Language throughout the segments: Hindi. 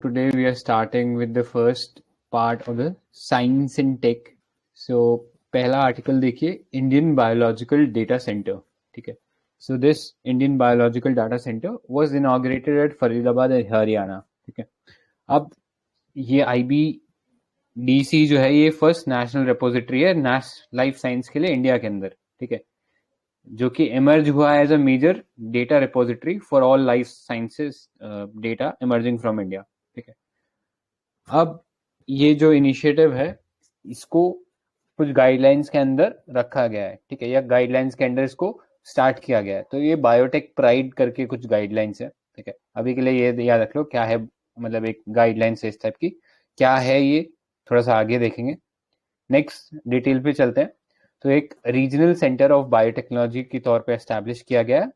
Today we are starting with the first part of the science and tech. So पहला आर्टिकल देखिए, इंडियन बायोलॉजिकल डेटा सेंटर. ठीक है. So this Indian Biological Data Center was inaugurated at Faridabad, Haryana. ठीक है. अब ये IBDC जो है ये फर्स्ट नेशनल रिपोजिटरी है लाइफ साइंस के लिए इंडिया के अंदर. ठीक है. जो कि एमर्ज हुआ as a major data repository for all life sciences data emerging from India. ठीक है. अब ये जो इनिशिएटिव है इसको कुछ गाइडलाइंस के अंदर रखा गया है. ठीक है. या गाइडलाइंस के अंदर इसको स्टार्ट किया गया है. तो ये बायोटेक प्राइड करके कुछ गाइडलाइंस है. ठीक है. अभी के लिए ये याद रख लो क्या है, मतलब एक गाइडलाइंस है इस टाइप की. क्या है ये थोड़ा सा आगे देखेंगे. नेक्स्ट डिटेल पे चलते हैं. तो एक रीजनल सेंटर ऑफ बायोटेक्नोलॉजी के तौर पे एस्टैब्लिश किया गया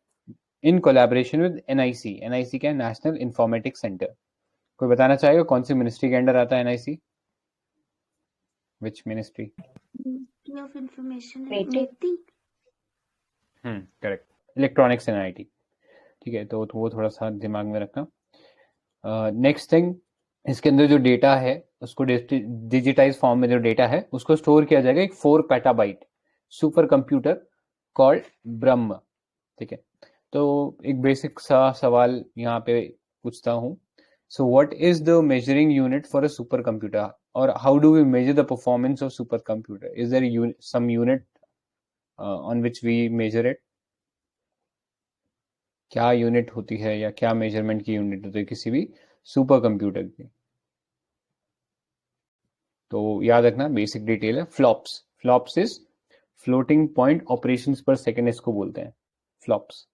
in collaboration with NIC. NIC क्या है? National informatics centre. कोई बताना चाहेगा कौन सी मिनिस्ट्री के अंडर आता है NIC? Which ministry? Ministry of Information Wait. and MIT. Correct. Electronics and IT. ठीक है. तो वो थोड़ा सा दिमाग में रखना. नेक्स्ट थिंग, इसके अंदर जो डेटा है उसको डिजिटाइज फॉर्म में जो डेटा है उसको स्टोर किया जाएगा एक 4 पेटाबाइट सुपर कंप्यूटर कॉल्ड ब्रह्म. ठीक है. तो एक बेसिक सा सवाल यहाँ पे पूछता हूँ. So what is the measuring unit for a supercomputer, और how do we measure the performance of supercomputer? Is there some unit on which we measure it? क्या यूनिट होती है या क्या मेजरमेंट की यूनिट होती है किसी भी सुपर कंप्यूटर की? तो याद रखना बेसिक डिटेल है. Flops. Flops is floating point operations पर सेकेंड, इसको बोलते हैं फ्लॉप्स.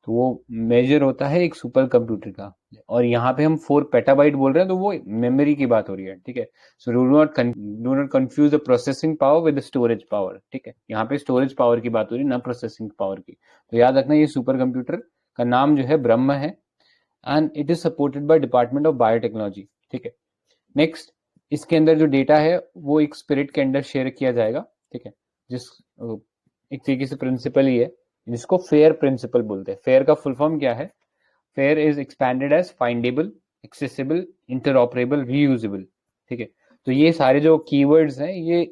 तो वो मेजर होता है एक सुपर कंप्यूटर का. और यहाँ पे हम 4 पेटाबाइट बोल रहे हैं तो वो मेमोरी की बात हो रही है. ठीक है. So do not confuse the processing power with the storage power. ठीक है. यहाँ पे स्टोरेज पावर की बात हो रही है ना प्रोसेसिंग पावर की. तो याद रखना ये सुपर कंप्यूटर का नाम जो है ब्रह्म है and it is supported by department of biotechnology. ठीक है. नेक्स्ट, इसके अंदर जो डेटा है वो एक स्पिरिट के अंदर शेयर किया जाएगा. ठीक है. जिस एक तरीके से प्रिंसिपल ही है जिसको फेयर प्रिंसिपल बोलते हैं. फेयर का फुल फॉर्म क्या है? FAIR is expanded as findable, accessible, interoperable, reusable. ठीक है. तो ये सारे जो कीवर्ड्स हैं ये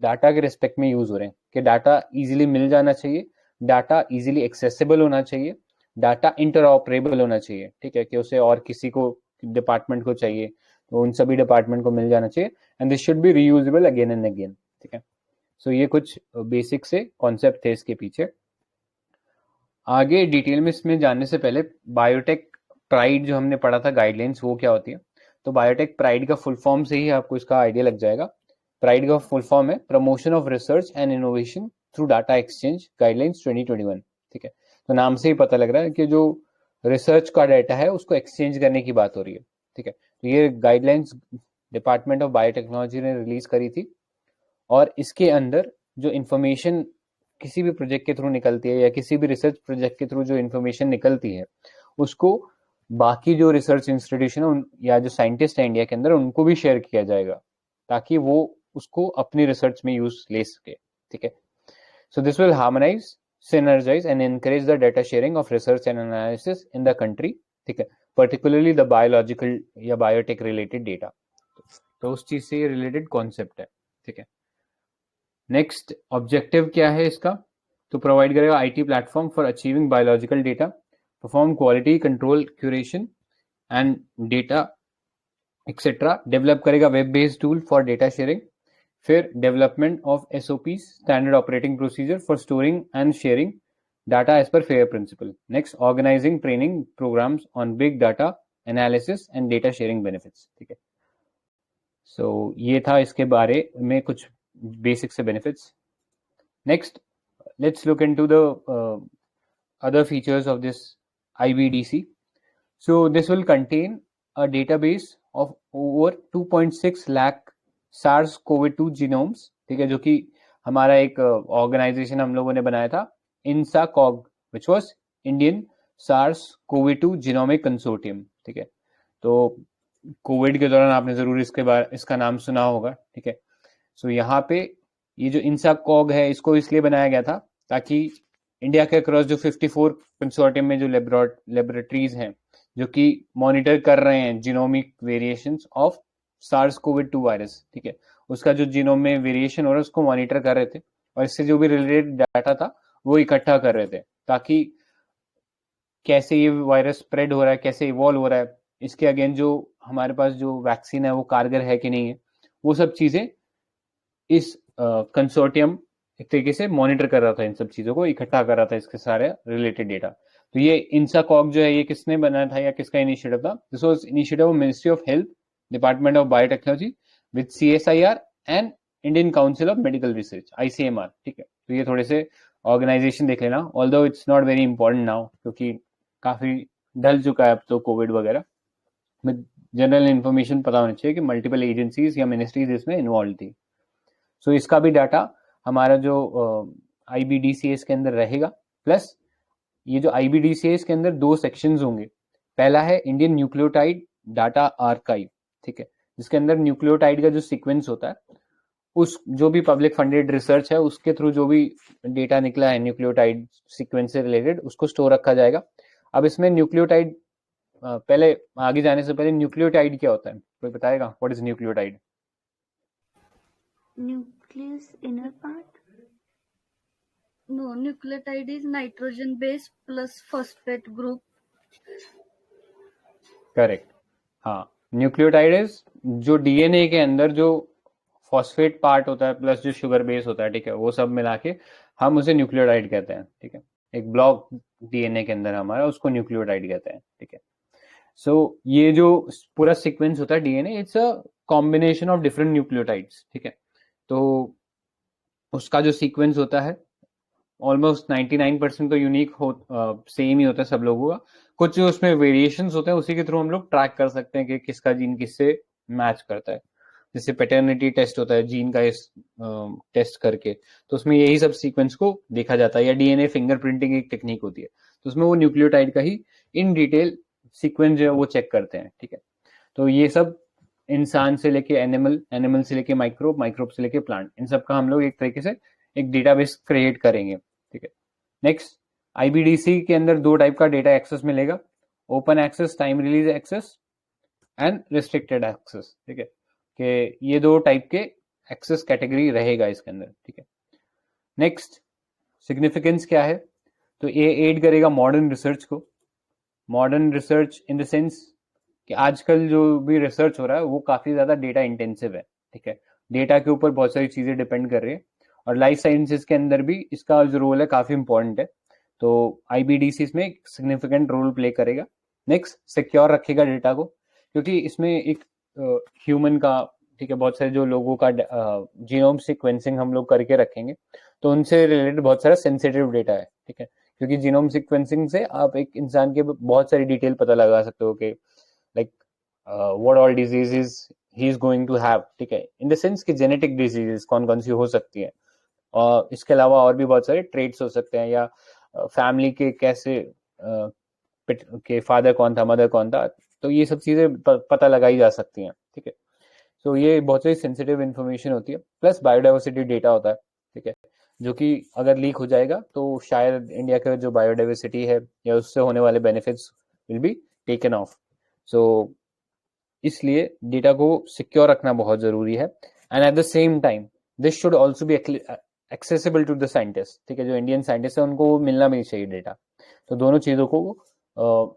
डाटा के रिस्पेक्ट में यूज हो रहे हैं कि डाटा इजीली मिल जाना चाहिए, डाटा इजीली एक्सेसिबल होना चाहिए, डाटा इंटरऑपरेबल होना चाहिए. ठीक है. कि उसे और किसी को डिपार्टमेंट को चाहिए तो उन सभी डिपार्टमेंट को मिल जाना चाहिए. And this should be reusable again and again. ठीक है. सो ये कुछ बेसिक से कॉन्सेप्ट थे इसके पीछे. आगे डिटेल में इसमें जानने से पहले बायोटेक प्राइड जो हमने पढ़ा था गाइडलाइंस, वो क्या होती है? तो बायोटेक प्राइड का फुल फॉर्म से ही आपको इसका आइडिया लग जाएगा. प्राइड का फुल फॉर्म है promotion of research and innovation through data exchange guidelines 2021. ठीक है. तो नाम से ही पता लग रहा है कि जो रिसर्च का डाटा है उसको एक्सचेंज करने की बात हो रही है. ठीक है. तो ये गाइडलाइंस डिपार्टमेंट ऑफ बायोटेक्नोलॉजी ने रिलीज करी थी और इसके अंदर जो इंफॉर्मेशन किसी भी प्रोजेक्ट के थ्रू निकलती है या किसी भी रिसर्च प्रोजेक्ट के थ्रू जो इन्फॉर्मेशन निकलती है उसको बाकी जो रिसर्च इंस्टीट्यूशन है या जो साइंटिस्ट है इंडिया के अंदर उनको भी शेयर किया जाएगा ताकि वो उसको अपनी रिसर्च में यूज ले सके. ठीक है. So this will harmonise, synergize and encourage the data sharing of research and analysis in the country. ठीक है. particularly the biological या biotech related data. तो उस चीज से रिलेटेड कॉन्सेप्ट है. ठीक है. नेक्स्ट ऑब्जेक्टिव क्या है इसका? तो प्रोवाइड करेगा IT platform for achieving biological data, perform quality control curation and data etcetera. Develop करेगा web based tool for data sharing. फिर development of SOP standard operating procedure for storing and sharing data as per FAIR principle. Next, organising training programmes on big data analysis and data sharing benefits. ठीक है. सो ये था इसके बारे में कुछ basic से benefits. Next, let's look into the other features of this IBDC. So this will contain a database of over 2.6 lakh SARS-CoV-2 genomes. ठीक है. जो कि हमारा एक ऑर्गेनाइजेशन हम लोगों ने बनाया था INSACOG, which was Indian SARS-CoV-2 Genomic Consortium. ठीक है. तो कोविड के दौरान आपने जरूर इसका नाम सुना होगा. ठीक है. सो यहाँ पे ये जो INSACOG है इसको इसलिए बनाया गया था ताकि इंडिया के अक्रॉस जो 54 कंसोर्टियम में जो लेबोरेटरीज हैं जो कि मॉनिटर कर रहे हैं genomic variations of SARS COVID 2 virus, ठीक है। उसका जो जीनोम में वेरिएशन हो रहा है उसको मॉनिटर कर रहे थे, और इससे जो भी रिलेटेड डाटा था वो इकट्ठा कर रहे थे, ताकि कैसे ये वायरस स्प्रेड हो रहा है, कैसे इवॉल्व हो रहा है, इसके अगेंस्ट जो हमारे पास जो वैक्सीन है वो कारगर है कि नहीं है, वो सब चीजें इस कंसोर्टियम एक तरीके से मॉनिटर कर रहा था, इन सब चीजों को इकट्ठा कर रहा था, इसके सारे रिलेटेड डेटा। तो ये इंसाकॉग जो है ये किसने बनाया था या किसका इनिशिएटिव था? This was initiative of ministry of health, department of biotechnology with CSIR and Indian council of medical research, ICMR, ठीक है। तो ये थोड़े से ऑर्गेनाइजेशन देख लेना, although it's not very important now, क्योंकि काफी ढल चुका है अब तो कोविड वगैरह में। जनरल इन्फॉर्मेशन पता होनी चाहिए कि मल्टीपल एजेंसीज या मिनिस्ट्रीज इसमें इन्वॉल्व थी। सो इसका भी डाटा हमारा जो IBDCS के अंदर रहेगा। प्लस ये जो IBDCS के अंदर 2 सेक्शंस होंगे। पहला है इंडियन न्यूक्लियोटाइड डाटा आर्काइव, ठीक है, जिसके अंदर न्यूक्लियोटाइड का जो सीक्वेंस होता है, उस जो भी पब्लिक फंडेड रिसर्च है उसके थ्रू जो भी डेटा निकला है न्यूक्लियोटाइड सीक्वेंस से रिलेटेड, उसको स्टोर रखा जाएगा। अब इसमें न्यूक्लियोटाइड, पहले आगे जाने से पहले न्यूक्लियोटाइड क्या होता है, कोई बताएगा? What is nucleotide? Nucleus inner part. No, nucleotide is nitrogen base plus phosphate group. Correct, हाँ। न्यूक्लियोटाइड इज जो DNA के अंदर जो फॉस्फेट पार्ट होता है प्लस जो शुगर बेस होता है, ठीक है, वो सब मिला के हम उसे न्यूक्लियोटाइड कहते हैं, ठीक है। एक ब्लॉक DNA के अंदर हमारा, उसको न्यूक्लियोटाइड कहते हैं, ठीक है। सो ये जो पूरा सीक्वेंस होता है DNA, it's a combination of different nucleotides, ठीक है। तो उसका जो सीक्वेंस होता है ऑलमोस्ट 99% तो यूनिक हो, सेम ही होता है सब लोगों का। कुछ जो उसमें वेरिएशंस होते हैं उसी के थ्रू हम लोग ट्रैक कर सकते हैं कि किसका जीन किससे मैच करता है। जैसे पैटर्निटी टेस्ट होता है जीन का, इस टेस्ट करके, तो उसमें यही सब सीक्वेंस को देखा जाता है। या DNA फिंगरप्रिंटिंग एक टेक्निक होती है, तो उसमें वो न्यूक्लियोटाइड का ही इन डिटेल सीक्वेंस जो है वो चेक करते हैं, ठीक है। तो ये सब इंसान से लेके एनिमल, एनिमल से लेके माइक्रोब, माइक्रोब से लेके प्लांट, इन सब का हम लोग एक तरीके से एक डेटाबेस क्रिएट करेंगे, ठीक है। नेक्स्ट, IBDC के अंदर 2 टाइप का डेटा एक्सेस मिलेगा, open access, time release access and restricted access, ठीक है। कि ये 2 टाइप के एक्सेस कैटेगरी रहेगा इसके अंदर, ठीक है। नेक्स्ट, सिग्निफिकेंस क्या है? तो ये एड करेगा मॉडर्न रिसर्च को। Modern research in the sense कि आजकल जो भी रिसर्च हो रहा है वो काफी ज्यादा डेटा इंटेंसिव है, ठीक है। डेटा के ऊपर बहुत सारी चीजें डिपेंड कर रही है, और लाइफ साइंसेस के अंदर भी इसका जो रोल है काफी इंपॉर्टेंट है। तो IBDC इसमें एक सिग्निफिकेंट रोल प्ले करेगा। नेक्स्ट, सिक्योर रखेगा डेटा को, क्योंकि इसमें एक ह्यूमन का, ठीक है, बहुत सारे जो लोगों का जीनोम सीक्वेंसिंग हम लोग करके रखेंगे, तो उनसे रिलेटेड बहुत सारा सेंसिटिव डेटा है, ठीक है। क्योंकि जीनोम सीक्वेंसिंग से आप एक इंसान के बहुत सारी डिटेल पता लगा सकते हो कि like what all diseases he is going to have, ठीक है, इन द सेंस कि जेनेटिक डिजीजेस कौन कौन सी हो सकती है, और इसके अलावा और भी बहुत सारे ट्रेड्स हो सकते हैं, या फैमिली के कैसे के फादर कौन था, मदर कौन था, तो ये सब चीजें पता लगाई जा सकती हैं, ठीक है। तो ये बहुत सारी सेंसिटिव इन्फॉर्मेशन होती है। प्लस बायोडाइवर्सिटी डेटा होता है, ठीक है, जो कि अगर लीक हो जाएगा तो शायद इंडिया का जो बायोडाइवर्सिटी है या उससे होने वाले benefits will be taken off. So इसलिए डेटा को सिक्योर रखना बहुत जरूरी है। And at the same time this should also be accessible to the scientist, ठीक है। जो इंडियन साइंटिस्ट है उनको मिलना भी चाहिए डेटा, तो दोनों चीजों को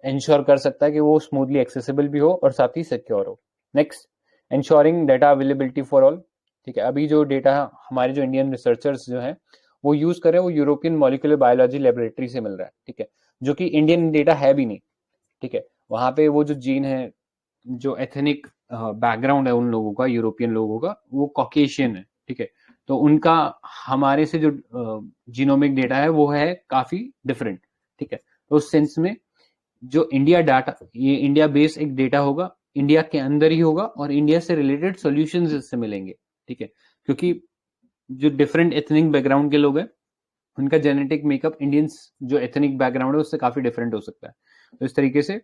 इंश्योर कर सकता है कि वो स्मूथली एक्सेसिबल भी हो और साथ ही सिक्योर हो। Next, ensuring data availability for all, ठीक है। अभी जो डेटा हमारे जो इंडियन रिसर्चर्स जो हैं वो यूज कर रहे हैं, वो यूरोपियन मॉलिक्यूलर बायोलॉजी लेबोरेटरी से मिल रहा है, ठीक है, जो कि इंडियन डेटा है भी नहीं, ठीक है। वहां पे वो जो जीन है, जो एथनिक बैकग्राउंड है उन लोगों का, यूरोपियन लोगों का, वो कॉकेशियन है, ठीक है। तो उनका हमारे से जो जीनोमिक डेटा है वो है काफी डिफरेंट, ठीक है। तो उस सेंस में जो इंडिया डाटा, ये इंडिया बेस्ड एक डेटा होगा, इंडिया के अंदर ही होगा, और इंडिया से रिलेटेड सॉल्यूशंस इससे मिलेंगे, ठीक है। क्योंकि जो डिफरेंट एथनिक बैकग्राउंड के लोग हैं उनका जेनेटिक मेकअप इंडियंस जो एथनिक बैकग्राउंड है उससे काफी डिफरेंट हो सकता है। तो इस तरीके से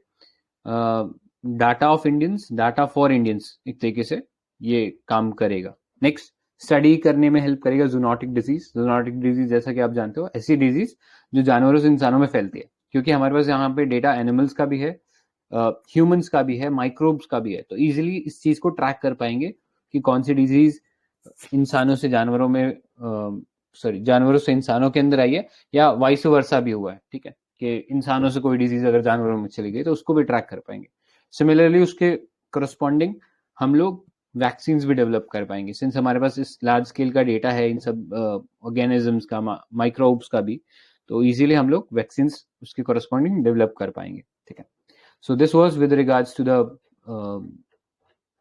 data of Indians, data for Indians, एक तरीके से ये काम करेगा। नेक्स्ट, स्टडी करने में हेल्प करेगा जूनोटिक डिजीज। जूनोटिक डिजीज जैसा कि आप जानते हो, ऐसी डिजीज जो जानवरों से इंसानों में फैलती है, क्योंकि हमारे पास यहाँ पे डेटा एनिमल्स का भी है, ह्यूमंस का भी है, माइक्रोब्स का भी है। तो इजीली इस चीज को ट्रैक कर पाएंगे कि कौन सी डिजीज इंसानों से जानवरों में, जानवरों से इंसानों के अंदर आई है, या वाइस वर्सा भी हुआ है, ठीक है, कि इंसानों से कोई डिजीज अगर जानवरों में चली गई तो उसको भी ट्रैक कर पाएंगे। सिमिलरली उसके करस्पॉन्डिंग हम लोग वैक्सीन भी डेवलप कर पाएंगे, सिंस हमारे पास इस लार्ज स्केल का डेटा है इन सब ऑर्गेनिजम्स का, माइक्रोब्स का भी, तो इजीली हम लोग वैक्सीन उसके करस्पॉन्डिंग डेवलप कर पाएंगे, ठीक है। So this was with regards to the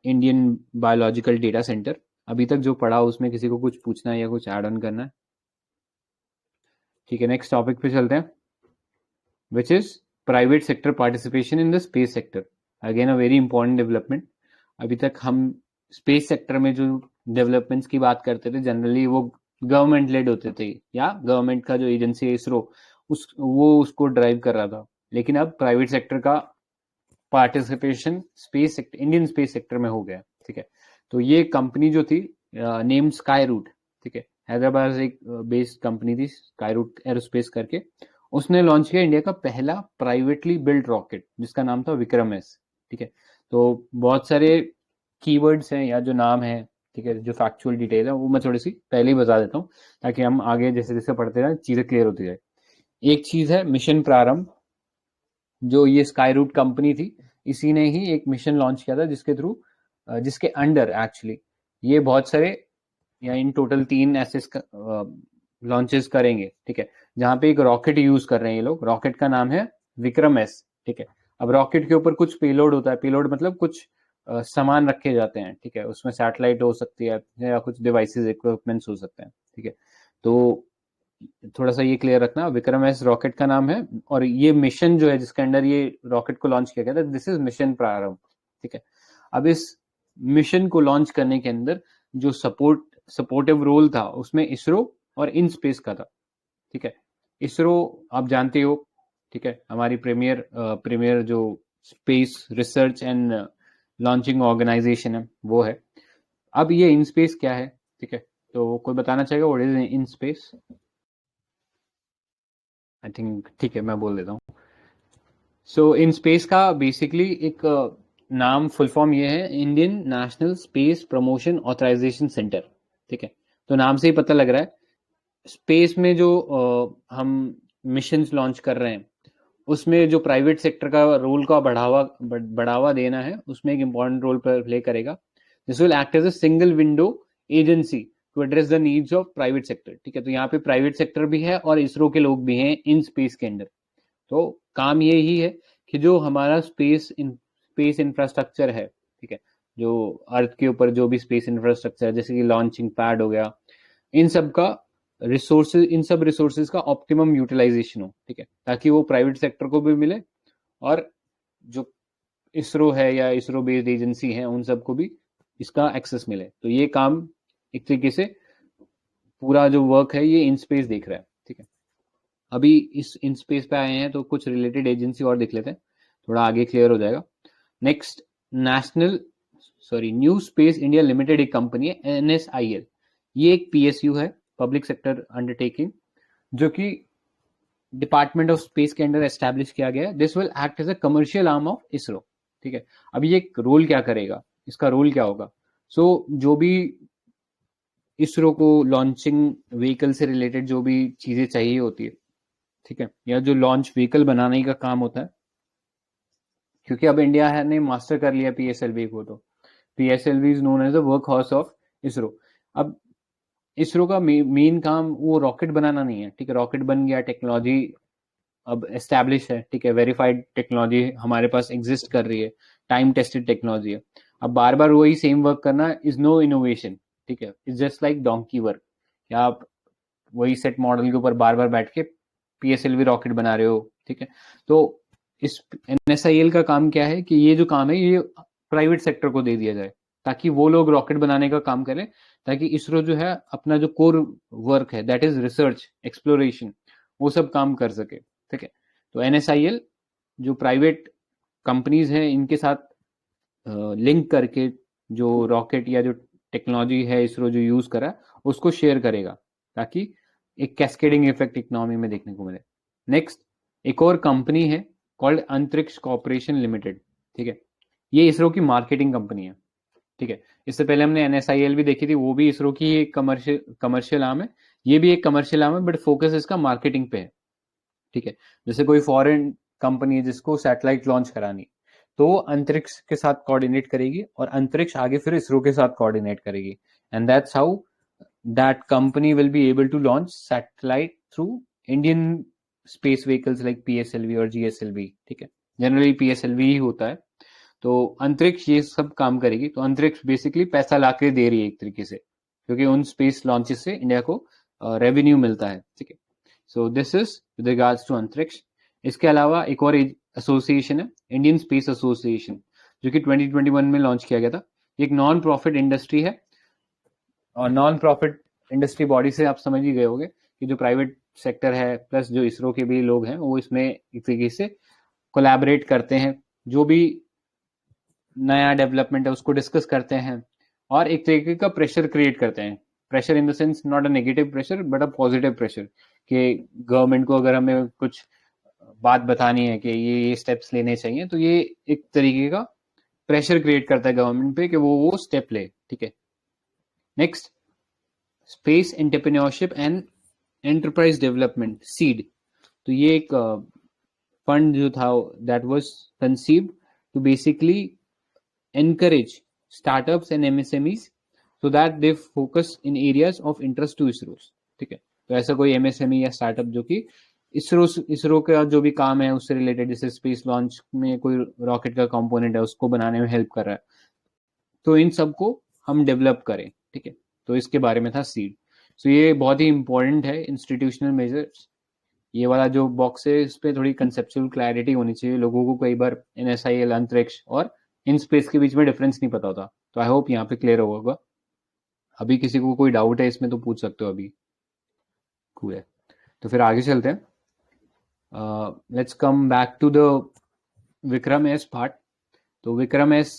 Indian biological data centre. अभी तक जो पढ़ा उसमें किसी को कुछ पूछना है या कुछ ऐड ऑन करना है? ठीक है, नेक्स्ट टॉपिक पे चलते हैं, which is private sector participation in the space sector. Again a very important development. अभी तक हम स्पेस सेक्टर में जो डेवलपमेंट्स की बात करते थे जनरली वो गवर्नमेंट लेड होते थे, या गवर्नमेंट का जो एजेंसी है इसरो वो उसको ड्राइव कर रहा था। लेकिन अब प्राइवेट सेक्टर का participation space sector, Indian space sector में हो गया, ठीक है। तो ये कंपनी जो थी नेम स्काई रूट, ठीक है, हैदराबाद से एक बेस्ड कंपनी थी स्काई रूट एरोस्पेस करके, उसने लॉन्च किया इंडिया का पहला प्राइवेटली बिल्ड रॉकेट जिसका नाम था विक्रम एस, ठीक है। तो बहुत सारे कीवर्ड्स हैं या जो नाम है, ठीक है, जो फैक्चुअल डिटेल है वो मैं थोड़ी सी पहले ही बता देता हूँ ताकि हम आगे जैसे जैसे पढ़ते जाए चीजें क्लियर होती जाए। एक चीज है मिशन प्रारंभ, जो ये स्काई रूट कंपनी थी, इसी ने ही एक मिशन लॉन्च किया था जिसके थ्रू, जिसके अंडर एक्चुअली ये बहुत सारे, या इन टोटल 3 ऐसे लॉन्चेस करेंगे, ठीक है, जहां पे एक रॉकेट यूज कर रहे हैं ये लोग। रॉकेट का नाम है विक्रम एस, ठीक है। अब रॉकेट के ऊपर कुछ पेलोड होता है, पेलोड मतलब कुछ सामान रखे जाते हैं, ठीक है, उसमें सैटेलाइट हो सकती है या कुछ डिवाइसेस इक्विपमेंट्स हो सकते हैं, ठीक है। तो थोड़ा सा ये क्लियर रखना, विक्रम एस रॉकेट का नाम है, और ये मिशन जो है जिसके अंडर ये रॉकेट को लॉन्च किया गया था, दिस इज मिशन प्रारंभ, ठीक है। अब इस मिशन को लॉन्च करने के अंदर जो सपोर्टिव रोल था उसमें इसरो और इन स्पेस का था, ठीक है। इसरो आप जानते हो, ठीक है, हमारी प्रीमियर जो space research and launching organisation है वो है। अब ये इन स्पेस क्या है, ठीक है, तो कोई बताना चाहेगा what is in space? I think ठीक है, मैं बोल देता हूँ। सो इन स्पेस का बेसिकली एक नाम, फुल फॉर्म ये है, Indian national space promotion authorisation centre, ठीक है। तो नाम से ही पता लग रहा है स्पेस में जो हम मिशंस लॉन्च कर रहे हैं उसमें जो प्राइवेट सेक्टर का रोल का बढ़ावा देना है, उसमें एक इंपॉर्टेंट रोल प्ले करेगा। This will act as a single window agency to address the needs of private sector, ठीक है। तो यहाँ पे प्राइवेट सेक्टर भी है और इसरो के लोग भी हैं इन स्पेस के अंदर। तो काम ये ही है कि जो हमारा स्पेस इंफ्रास्ट्रक्चर है, ठीक है, जो अर्थ के ऊपर जो भी स्पेस इंफ्रास्ट्रक्चर है, जैसे कि लॉन्चिंग पैड हो गया, इन सब का इन सब रिसोर्सेज का ऑप्टिमम यूटिलाइजेशन हो, ठीक है, ताकि वो प्राइवेट सेक्टर को भी मिले और जो इसरो है या इसरो बेस्ड एजेंसी है उन सबको भी इसका एक्सेस मिले। तो ये काम एक तरीके से पूरा जो वर्क है ये इन स्पेस देख रहा है, ठीक है। अभी इस इन स्पेस पे आए हैं तो कुछ रिलेटेड एजेंसी और देख लेते हैं, थोड़ा आगे क्लियर हो जाएगा। Next, new space India limited एक कंपनी है, NSIL। ये एक PSU है, पब्लिक सेक्टर अंडरटेकिंग, जो कि डिपार्टमेंट ऑफ स्पेस के अंडर एस्टैब्लिश किया गया है। This will act as a commercial arm of ISRO, ठीक है। अब ये रोल क्या करेगा, इसका रोल क्या होगा? जो भी इसरो को लॉन्चिंग व्हीकल से रिलेटेड जो भी चीजें चाहिए होती है, ठीक है, या जो लॉन्च व्हीकल बनाने का काम होता है, क्योंकि अब इंडिया ने मास्टर कर लिया PSLV को, तो PSLV is known as the work horse of ISRO. अब इसरो का मेन काम वो रॉकेट बनाना नहीं है, ठीक है, रॉकेट बन गया, टेक्नोलॉजी अब एस्टैब्लिश है, ठीक है, वेरीफाइड टेक्नोलॉजी हमारे पास एग्जिस्ट कर रही है, टाइम टेस्टेड टेक्नोलॉजी है। अब बार बार वही सेम वर्क करना इज नो इनोवेशन, ठीक है, it's just like donkey work, या आप वही सेट मॉडल के ऊपर बार बार बैठ के PSLV रॉकेट बना रहे हो, ठीक है। तो इस NSIL का काम क्या है कि ये जो काम है ये प्राइवेट सेक्टर को दे दिया जाए ताकि वो लोग रॉकेट बनाने का काम करें, ताकि इसरो जो है अपना जो कोर वर्क है दैट इज रिसर्च एक्सप्लोरेशन वो सब काम कर सके, ठीक है। तो NSIL जो प्राइवेट कंपनीज हैं इनके साथ लिंक करके जो रॉकेट या जो टेक्नोलॉजी है इसरो जो यूज कर रहा है उसको शेयर करेगा ताकि एक कैस्केडिंग इफेक्ट इकोनॉमी में देखने को मिले। नेक्स्ट, एक और कंपनी है कॉल्ड अंतरिक्ष कॉर्पोरेशन लिमिटेड, ठीक है। ये इसरो की मार्केटिंग कंपनी है, ठीक है। इससे पहले हमने NSIL भी देखी थी, वो भी इसरो की एक कमर्शियल आर्म है, ये भी एक कमर्शियल आर्म है, बट फोकस इसका मार्केटिंग पे है, ठीक है। जैसे कोई फॉरेन कंपनी है जिसको सैटेलाइट लॉन्च करानी, तो वो अंतरिक्ष के साथ कोऑर्डिनेट करेगी और अंतरिक्ष आगे फिर इसरो के साथ कोऑर्डिनेट करेगी, and that's how that company will be able to launch satellite through Indian space vehicles like PSLV और GSLV, ठीक है। जनरली PSLV ही होता है। तो अंतरिक्ष ये सब काम करेगी, तो अंतरिक्ष बेसिकली पैसा ला के दे रही है एक तरीके से, क्योंकि उन स्पेस लॉन्चेस से इंडिया को रेवेन्यू मिलता है, ठीक है। So this is with regards to Antariksh. इसके अलावा एक और एसोसिएशन है, इंडियन स्पेस एसोसिएशन, जो कि 2021 में लॉन्च किया गया था। एक नॉन प्रॉफिट इंडस्ट्री है, और नॉन प्रॉफिट इंडस्ट्री बॉडी से आप समझ ही गए होंगे कि जो प्राइवेट सेक्टर है प्लस जो इसरो के भी लोग हैं वो इसमें एक तरीके से कोलैबोरेट करते हैं, जो भी नया डेवलपमेंट है उसको डिस्कस करते हैं और एक तरीके का प्रेशर क्रिएट करते हैं। Pressure in the sense not a negative pressure but a positive pressure, कि गवर्नमेंट को अगर हमें कुछ बात बतानी है कि ये स्टेप्स लेने चाहिए, तो ये एक तरीके का प्रेशर क्रिएट करता है गवर्नमेंट पे कि वो स्टेप ले, ठीक है। Next, space entrepreneurship and enterprise development, seed. तो ये एक फंड जो था that was conceived to basically encourage startups and MSMEs so that they focus in areas of interest to ISRO, ठीक है। तो ऐसा कोई MSME या स्टार्टअप जो कि इसरो का जो भी काम है उससे रिलेटेड, जैसे स्पेस लॉन्च में कोई रॉकेट का कंपोनेंट है उसको बनाने में हेल्प कर रहा है, तो इन सबको हम डेवलप करें, ठीक है। तो इसके बारे में था सीड। सो ये बहुत ही इंपॉर्टेंट है, इंस्टीट्यूशनल मेजर्स। ये वाला जो बॉक्स है इस पे थोड़ी कंसेप्चुअल क्लैरिटी होनी चाहिए लोगों को, कई बार NSIL अंतरिक्ष और इन स्पेस के बीच में डिफरेंस नहीं पता होता। तो आई होप यहाँ पे क्लियर होगा। अभी किसी को कोई डाउट है इसमें तो पूछ सकते हो अभी। कूल है, तो फिर आगे चलते हैं। Let's come back to the Vikram S part. तो विक्रम-S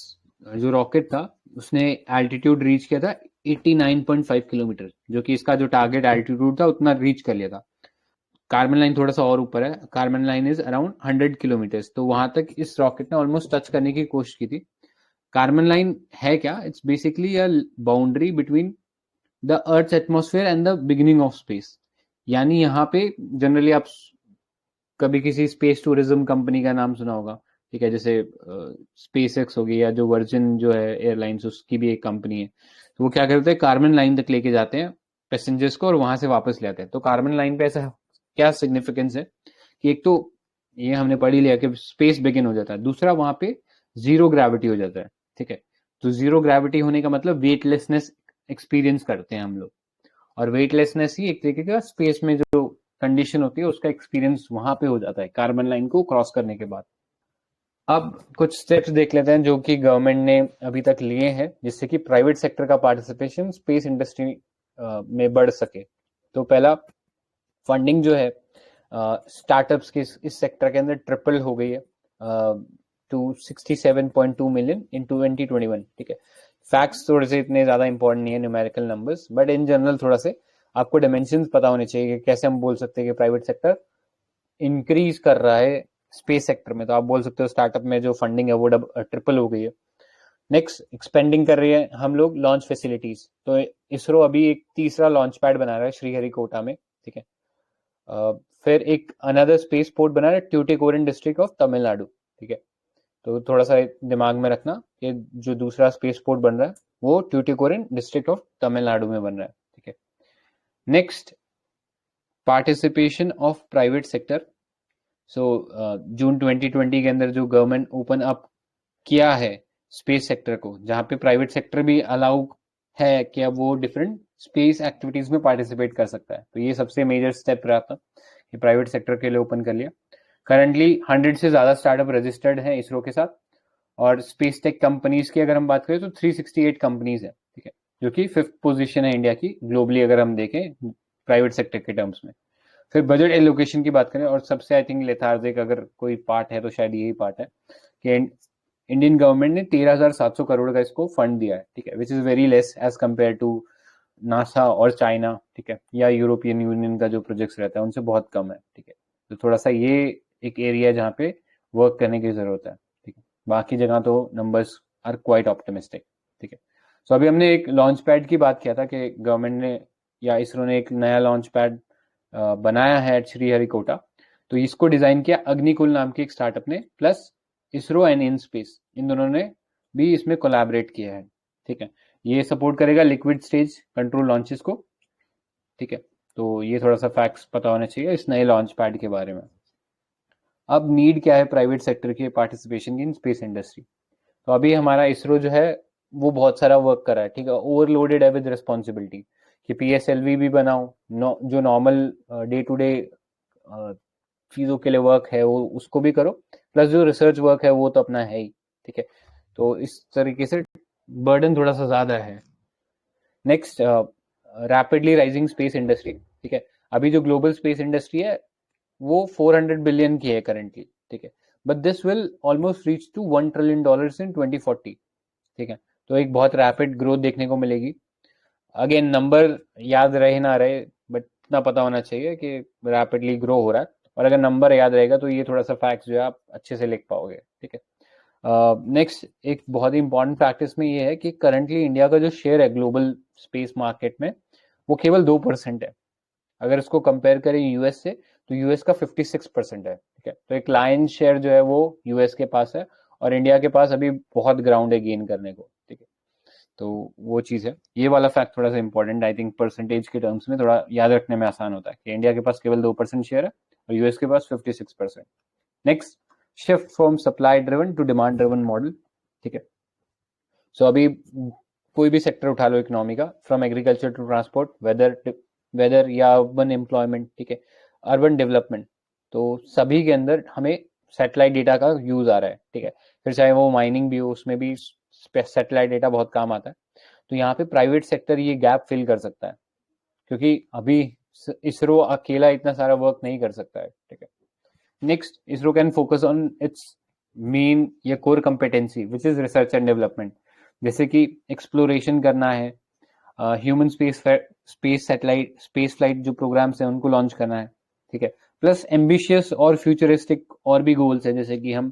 जो रॉकेट था उसने एल्टीट्यूड रीच किया था 89.5 किलोमीटर, जो कि इसका जो टारगेट एल्टीट्यूड था उतना रीच कर लिया था। कार्बन लाइन थोड़ा सा और ऊपर है, carbon line is around 100 kilometres, तो वहां तक इस रॉकेट ने ऑलमोस्ट टच करने की कोशिश की थी। कार्बन लाइन है क्या? It's basically a boundary between the earth atmosphere and the beginning of space. यानी यहाँ पे जनरली आप कभी किसी स्पेस टूरिज्म कंपनी का नाम सुना होगा, ठीक है, जैसे स्पेस एक्स होगी या जो वर्जिन जो है एयरलाइंस उसकी भी एक कंपनी है। तो वो क्या करते हैं, कार्बन लाइन तक लेके जाते हैं पैसेंजर्स को और वहां से वापस ले आते हैं। तो कार्बन लाइन पे ऐसा क्या सिग्निफिकेंस है कि एक तो ये हमने पढ़ ही लिया कि स्पेस बिगिन हो जाता है, दूसरा वहां पे जीरो ग्रेविटी हो जाता है, ठीक है। तो जीरो ग्रेविटी होने का मतलब वेटलेसनेस एक्सपीरियंस करते हैं हम लोग, और वेटलेसनेस ही एक तरीके का स्पेस में जो कंडीशन होती है उसका एक्सपीरियंस वहां पे हो जाता है कार्बन लाइन को क्रॉस करने के बाद। अब कुछ स्टेप्स देख लेते हैं जो कि गवर्नमेंट ने अभी तक लिए हैं जिससे कि प्राइवेट सेक्टर का पार्टिसिपेशन स्पेस इंडस्ट्री में बढ़ सके। तो पहला, फंडिंग जो है स्टार्टअप्स के इस सेक्टर के अंदर ट्रिपल हो गई है टू 67.2 मिलियन इन 2021, ठीक है। फैक्ट्स थोड़े से इतने ज्यादा इंपॉर्टेंट नहीं है, numerical numbers, but in general थोड़ा से आपको डायमेंशंस पता होने चाहिए कि कैसे हम बोल सकते हैं कि प्राइवेट सेक्टर इंक्रीज कर रहा है स्पेस सेक्टर में। तो आप बोल सकते हो स्टार्टअप में जो फंडिंग है वो ट्रिपल हो गई है। नेक्स्ट, एक्सपेंडिंग कर रही है हम लोग लॉन्च फैसिलिटीज। तो इसरो अभी एक तीसरा लॉन्च पैड बना रहा है श्रीहरिकोटा में, ठीक है। फिर एक अनदर स्पेस पोर्ट बना रहा है ट्यूटिकोरिन डिस्ट्रिक्ट ऑफ तमिलनाडु, ठीक है। तो थोड़ा सा दिमाग में रखना कि जो दूसरा स्पेस पोर्ट बन रहा है वो ट्यूटिकोरिन डिस्ट्रिक्ट ऑफ तमिलनाडु में बन रहा है, ठीक है। Next, participation of private sector. So June 2020 के अंदर जो गवर्नमेंट ओपन अप किया है स्पेस सेक्टर को, जहां पे प्राइवेट सेक्टर भी अलाउ है कि अब वो डिफरेंट स्पेस एक्टिविटीज में पार्टिसिपेट कर सकता है। तो ये सबसे मेजर स्टेप रहा था कि प्राइवेट सेक्टर के लिए ओपन कर लिया। करंटली 100 से ज्यादा स्टार्टअप रजिस्टर्ड है इसरो के साथ, और स्पेस टेक कंपनीज की अगर हम बात करें तो 368 कंपनीज है, ठीक है, जो कि 5th पोजीशन है इंडिया की ग्लोबली अगर हम देखें प्राइवेट सेक्टर के टर्म्स में। फिर बजट एलोकेशन की बात करें, और सबसे आई थिंक लेथार्जिक अगर कोई पार्ट है तो शायद यही पार्ट है कि इंडियन गवर्नमेंट ने 13,700 करोड़ का इसको फंड दिया है, ठीक है, which is very less as compare to NASA और चाइना, ठीक है, या यूरोपियन यूनियन का जो प्रोजेक्ट्स रहता है उनसे बहुत कम है, ठीक है। तो थोड़ा सा ये एक एरिया जहाँ पे वर्क करने की जरूरत है, ठीक है। बाकी जगह तो नंबर्स आर क्वाइट ऑप्टिमिस्टिक, ठीक है। सो अभी हमने एक लॉन्च पैड की बात किया था कि गवर्नमेंट ने या इसरो ने एक नया लॉन्च पैड बनाया है श्रीहरिकोटा। तो इसको डिजाइन किया अग्निकुल नाम के एक स्टार्टअप ने, plus ISRO and in space, इन दोनों ने भी इसमें कोलैबोरेट किया है, ठीक है। ये सपोर्ट करेगा लिक्विड स्टेज कंट्रोल लॉन्चेस को, ठीक है। तो ये थोड़ा सा फैक्ट्स पता होना चाहिए इस नए लॉन्च पैड के बारे में। अब नीड क्या है प्राइवेट सेक्टर के पार्टिसिपेशन की इन स्पेस इंडस्ट्री। तो अभी हमारा इसरो जो है वो बहुत सारा वर्क कर रहा है, ठीक है, ओवरलोडेड है विद रिस्पॉन्सिबिलिटी कि पीएसएलवी भी बनाओ, जो नॉर्मल डे टू डे चीजों के लिए वर्क है वो उसको भी करो, प्लस जो रिसर्च वर्क है वो तो अपना है ही, ठीक है। तो इस तरीके से बर्डन थोड़ा सा ज्यादा है। Next, rapidly rising space industry, ठीक है। अभी जो ग्लोबल स्पेस इंडस्ट्री है वो 400 बिलियन की है करेंटली, ठीक है, but this will almost reach to $1 trillion in 2040, ठीक है। तो एक बहुत रैपिड ग्रोथ देखने को मिलेगी। अगेन नंबर याद रहे ना रहे, बट इतना पता होना चाहिए कि रैपिडली ग्रो हो रहा है, और अगर नंबर याद रहेगा तो ये थोड़ा सा फैक्ट जो है आप अच्छे से लिख पाओगे, ठीक है। नेक्स्ट, एक बहुत ही इंपॉर्टेंट फैक्ट इसमें ये है कि करंटली इंडिया का जो शेयर है ग्लोबल स्पेस मार्केट में वो केवल 2% है। अगर इसको कंपेयर करें यूएस से तो यूएस का 56% है, ठीक है। तो एक लायन शेयर जो है वो यूएस के पास है, और इंडिया के पास अभी बहुत ग्राउंड है गेन करने को, ठीक है। तो वो चीज है, ये वाला फैक्ट थोड़ा सा इंपॉर्टेंट, आई थिंक परसेंटेज के टर्म्स में थोड़ा याद रखने में आसान होता है कि इंडिया के पास केवल 2% शेयर है और यूएस के पास 56%। Next, shift from supply driven to demand driven model, ठीक है। सो अभी कोई भी सेक्टर उठा लो इकोनॉमी का, from agriculture to transport, weather या अर्बन एम्प्लॉयमेंट, ठीक है, अर्बन डेवलपमेंट, तो सभी के अंदर हमें सैटेलाइट डेटा का यूज आ रहा है, ठीक है। फिर चाहे वो माइनिंग भी हो, उसमें भी सैटेलाइट डेटा बहुत काम आता है। तो यहाँ पे प्राइवेट सेक्टर ये गैप फिल कर सकता है, क्योंकि अभी इसरो अकेला इतना सारा वर्क नहीं कर सकता है, ठीक है। Next, ISRO can focus on its main या core competency which is research and development, जैसे कि एक्सप्लोरेशन करना है, human space satellite space flight जो प्रोग्राम्स हैं उनको लॉन्च करना है, ठीक है। प्लस एम्बिशियस और फ्यूचरिस्टिक और भी गोल्स है, जैसे कि हम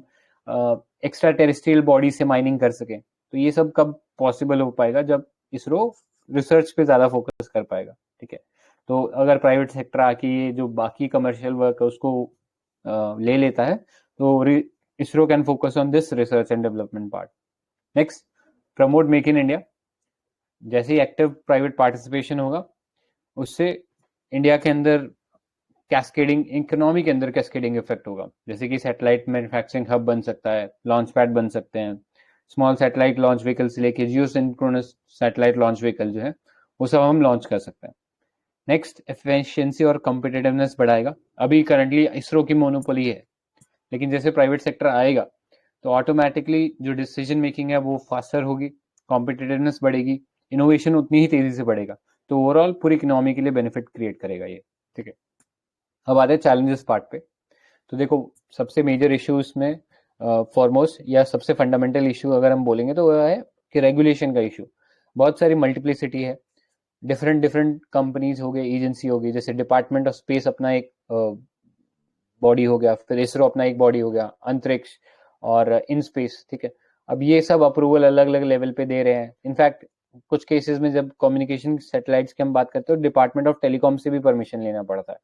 एक्स्ट्रा टेरेस्ट्रियल बॉडी से माइनिंग कर सकें। तो ये सब कब पॉसिबल हो पाएगा, जब इसरो रिसर्च पे ज्यादा फोकस कर पाएगा, ठीक है। तो अगर प्राइवेट सेक्टर आके ये जो बाकी कमर्शियल वर्क है उसको ले लेता है, तो ISRO can focus on this research and development part. Next, promote make in India. जैसे ही एक्टिव प्राइवेट पार्टिसिपेशन होगा उससे इंडिया के अंदर कैस्केडिंग, इकोनॉमी के अंदर कैस्केडिंग इफेक्ट होगा, जैसे कि सैटेलाइट मैन्युफैक्चरिंग हब बन सकता है, लॉन्च पैड बन सकते हैं, स्मॉल सैटेलाइट लॉन्च व्हीकल से लेके जियो सिंक्रोनस सैटेलाइट लॉन्च व्हीकल जो है वो सब हम लॉन्च कर सकते हैं। नेक्स्ट, एफिशिएंसी और कॉम्पिटिटिवनेस बढ़ाएगा। अभी करंटली इसरो की मोनोपोली है, लेकिन जैसे प्राइवेट सेक्टर आएगा तो ऑटोमेटिकली जो डिसीजन मेकिंग है वो फास्टर होगी, कॉम्पिटिटिवनेस बढ़ेगी, इनोवेशन उतनी ही तेजी से बढ़ेगा। तो ओवरऑल पूरी इकोनॉमी के लिए बेनिफिट क्रिएट करेगा ये, ठीक है। अब आते हैं चैलेंजेस पार्ट पे। तो देखो, सबसे मेजर इशू इसमें फॉरमोस्ट या सबसे फंडामेंटल इशू अगर हम बोलेंगे तो वह है कि रेगुलेशन का इशू। बहुत सारी मल्टीप्लिसिटी है, डिफरेंट डिफरेंट कंपनीज हो गए, एजेंसी हो गई, जैसे डिपार्टमेंट ऑफ स्पेस अपना एक बॉडी हो गया, फिर इसरो अपना एक बॉडी हो गया, अंतरिक्ष और इन स्पेस, ठीक है। अब ये सब अप्रूवल अलग अलग लेवल पे दे रहे हैं। इनफैक्ट कुछ केसेस में जब कम्युनिकेशन सैटेलाइट्स की हम बात करते हैं तो डिपार्टमेंट ऑफ टेलीकॉम से भी परमिशन लेना पड़ता है,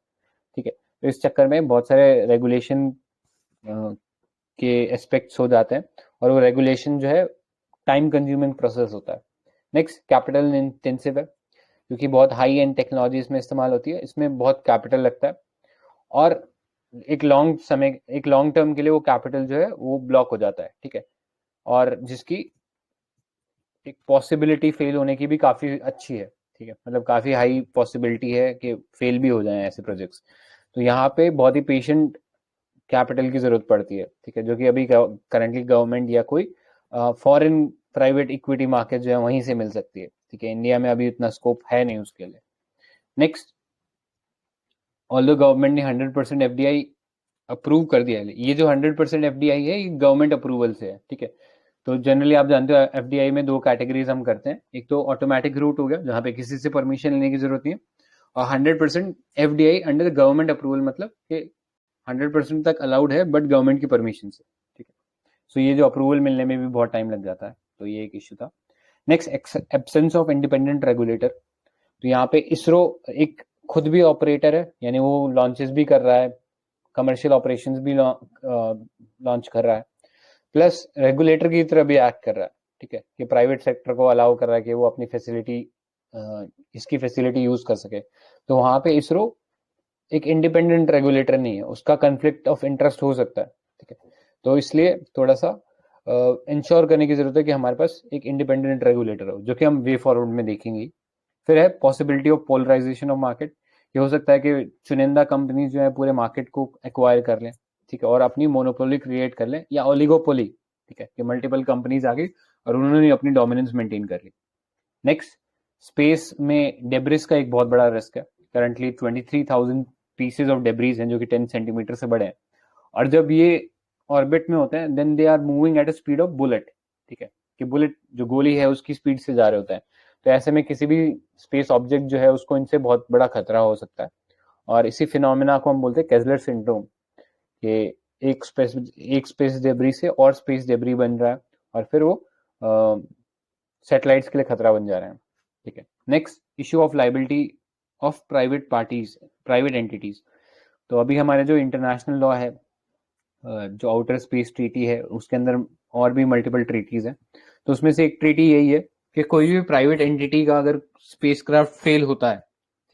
ठीक है। तो इस चक्कर में बहुत सारे रेगुलेशन के एस्पेक्ट्स हो जाते हैं, और वो रेगुलेशन जो है टाइम कंज्यूमिंग प्रोसेस होता है। नेक्स्ट, कैपिटल इंटेंसिव है, क्योंकि बहुत हाई एंड टेक्नोलॉजी इसमें इस्तेमाल होती है, इसमें बहुत कैपिटल लगता है, और एक लॉन्ग टर्म के लिए वो कैपिटल जो है वो ब्लॉक हो जाता है, ठीक है। और जिसकी एक पॉसिबिलिटी फेल होने की भी काफी अच्छी है, ठीक है, मतलब काफी हाई पॉसिबिलिटी है कि फेल भी हो जाए ऐसे प्रोजेक्ट्स। तो यहाँ पे बहुत ही पेशेंट कैपिटल की जरूरत पड़ती है, ठीक है, जो कि अभी करंटली गवर्नमेंट या कोई फॉरेन प्राइवेट इक्विटी मार्केट जो है वहीं से मिल सकती है, ठीक है। इंडिया में अभी उतना स्कोप है नहीं उसके लिए। नेक्स्ट, ऑल्दो गवर्नमेंट ने 100% एफडीआई अप्रूव कर दिया है, ये जो 100% एफडीआई है ये गवर्नमेंट अप्रूवल से है, ठीक है। तो जनरली आप जानते हो एफडीआई में दो कैटेगरीज हम करते हैं, एक तो ऑटोमेटिक रूट हो गया जहां पे किसी से परमिशन लेने की जरूरत नहीं है, और 100% एफडीआई अंडर गवर्नमेंट अप्रूवल, मतलब कि 100% तक अलाउड है बट गवर्नमेंट की परमिशन से, ठीक है। सो ये जो अप्रूवल मिलने में भी बहुत टाइम लग जाता है, तो ये एक इश्यू था। Next, absence of independent regulator. तो यहाँ पे इसरो एक खुद भी ऑपरेटर है, यानी वो लॉन्चेस भी कर रहा है, कमर्शियल ऑपरेशंस भी लॉन्च कर रहा है, प्लस रेगुलेटर की तरह भी एक्ट कर रहा है, ठीक है, कि प्राइवेट सेक्टर को अलाउ कर रहा है कि वो अपनी फैसिलिटी इसकी फैसिलिटी यूज कर सके। तो वहां पे इसरो एक इंडिपेंडेंट रेगुलेटर नहीं है, उसका कन्फ्लिक्ट ऑफ इंटरेस्ट हो सकता है, ठीक है। तो इसलिए थोड़ा सा इंश्योर करने की जरूरत है कि हमारे पास एक इंडिपेंडेंट रेगुलेटर हो, जो कि हम वे फॉरवर्ड में देखेंगे। फिर है possibility of polarisation of market. ये हो सकता है कि चुनिंदा कंपनी जो है पूरे मार्केट को एक्वायर कर लें, ठीक है, और अपनी मोनोपोली क्रिएट कर लें, या ओलिगोपोली, ठीक है, कि मल्टीपल कंपनीज आ गई और उन्होंने अपनी डोमिनेंस मेंटेन कर ली। नेक्स्ट, स्पेस में डेब्रिस का एक बहुत बड़ा रिस्क है। करंटली 23,000 पीसेज ऑफ डेब्रीज हैं जो कि 10 सेंटीमीटर से बड़े हैं, और जब ये ऑर्बिट में होते हैं then they are moving at a speed of bullet, ठीक है, कि बुलेट जो गोली है उसकी स्पीड से जा रहे होते हैं। तो ऐसे में किसी भी स्पेस ऑब्जेक्ट जो है उसको इनसे बहुत बड़ा खतरा हो सकता है, और इसी फिनोमिना को हम बोलते हैं केज़लर सिंड्रोम, कि एक स्पेस डेब्री से और स्पेस डेब्री बन रहा है और फिर वो सैटेलाइट्स के लिए खतरा बन जा रहे हैं, ठीक है। Next, issue of liability of private parties, private entities. तो अभी हमारे जो इंटरनेशनल लॉ है, जो आउटर स्पेस ट्रीटी है, उसके अंदर और भी मल्टीपल ट्रीटीज हैं। तो उसमें से एक ट्रीटी यही है कि कोई भी प्राइवेट एंटिटी का अगर स्पेसक्राफ्ट फेल होता है,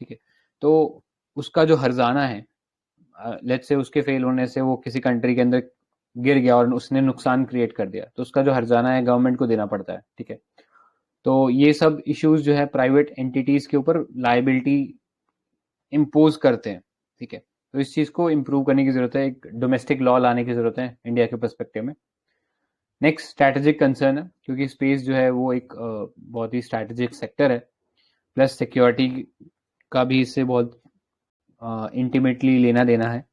ठीक है, तो उसका जो हर्जाना है, लेट्स से उसके फेल होने से वो किसी कंट्री के अंदर गिर गया और उसने नुकसान क्रिएट कर दिया, तो उसका जो हर्जाना है गवर्नमेंट को देना पड़ता है, ठीक है। तो ये सब इश्यूज जो है प्राइवेट एंटिटीज के ऊपर लाइबिलिटी इम्पोज करते हैं, ठीक है। तो इस चीज को इम्प्रूव करने की जरूरत है, एक डोमेस्टिक लॉ लाने की जरूरत है इंडिया के पर्सपेक्टिव में। नेक्स्ट, स्ट्रैटेजिक कंसर्न है, क्योंकि स्पेस जो है वो एक बहुत ही स्ट्रैटेजिक सेक्टर है, प्लस सिक्योरिटी का भी इससे बहुत इंटीमेटली लेना देना है।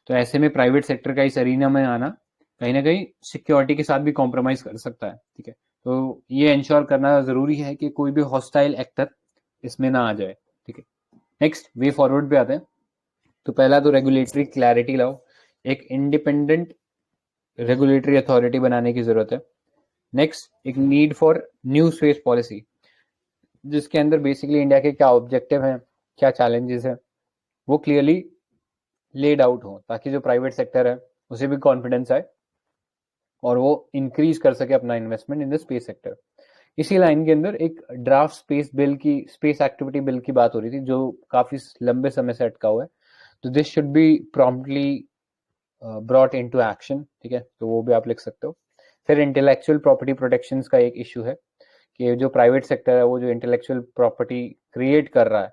तो ऐसे में प्राइवेट सेक्टर का इस अरीना में आना कहीं ना कहीं सिक्योरिटी के साथ भी कॉम्प्रोमाइज कर सकता है, ठीक है। तो ये इंश्योर करना जरूरी है कि कोई भी हॉस्टाइल एक्टर इसमें ना आ जाए, ठीक है। नेक्स्ट, वे फॉरवर्ड पे आते हैं। तो पहला तो रेगुलेटरी क्लैरिटी लाओ, एक इंडिपेंडेंट रेगुलेटरी अथॉरिटी बनाने की जरूरत है। नेक्स्ट, एक need for new space policy, जिसके अंदर बेसिकली इंडिया के क्या ऑब्जेक्टिव हैं, क्या चैलेंजेस हैं, वो क्लियरली लेड आउट हो, ताकि जो प्राइवेट सेक्टर है उसे भी कॉन्फिडेंस आए और वो इंक्रीज कर सके अपना investment in the space sector. इसी लाइन के अंदर एक ड्राफ्ट स्पेस एक्टिविटी बिल की बात हो रही थी, जो काफी लंबे समय से अटका हुआ है। तो this should be promptly brought into action, ठीक है, तो वो भी आप लिख सकते हो। फिर इंटेलेक्चुअल प्रॉपर्टी प्रोटेक्शन का एक इशू है कि जो प्राइवेट सेक्टर है वो जो इंटेलेक्चुअल प्रॉपर्टी क्रिएट कर रहा है,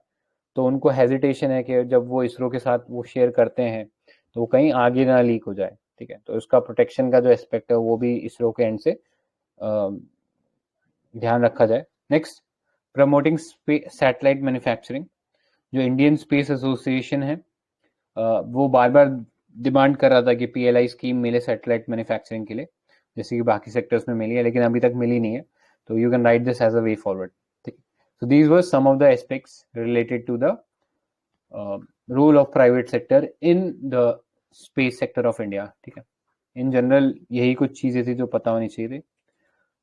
तो उनको हेजिटेशन है कि जब वो इसरो के साथ वो शेयर करते हैं तो वो कहीं आगे ना लीक हो जाए, ठीक है। तो उसका प्रोटेक्शन का जो एस्पेक्ट है वो भी इसरो के एंड से ध्यान रखा जाए। Next, promoting satellite manufacturing. जो इंडियन स्पेस एसोसिएशन है वो बार बार डिमांड कर रहा था कि PLI स्कीम मिले सैटेलाइट मैन्युफैक्चरिंग के लिए, जैसे कि बाकी सेक्टर्स में मिली है, लेकिन अभी तक मिली नहीं है। तो you can write this as a way forward, ठीक है। So these were some of the aspects related to the role of private sector in the space sector of India, ठीक है। इन जनरल यही कुछ चीजें थी जो पता होनी चाहिए थी।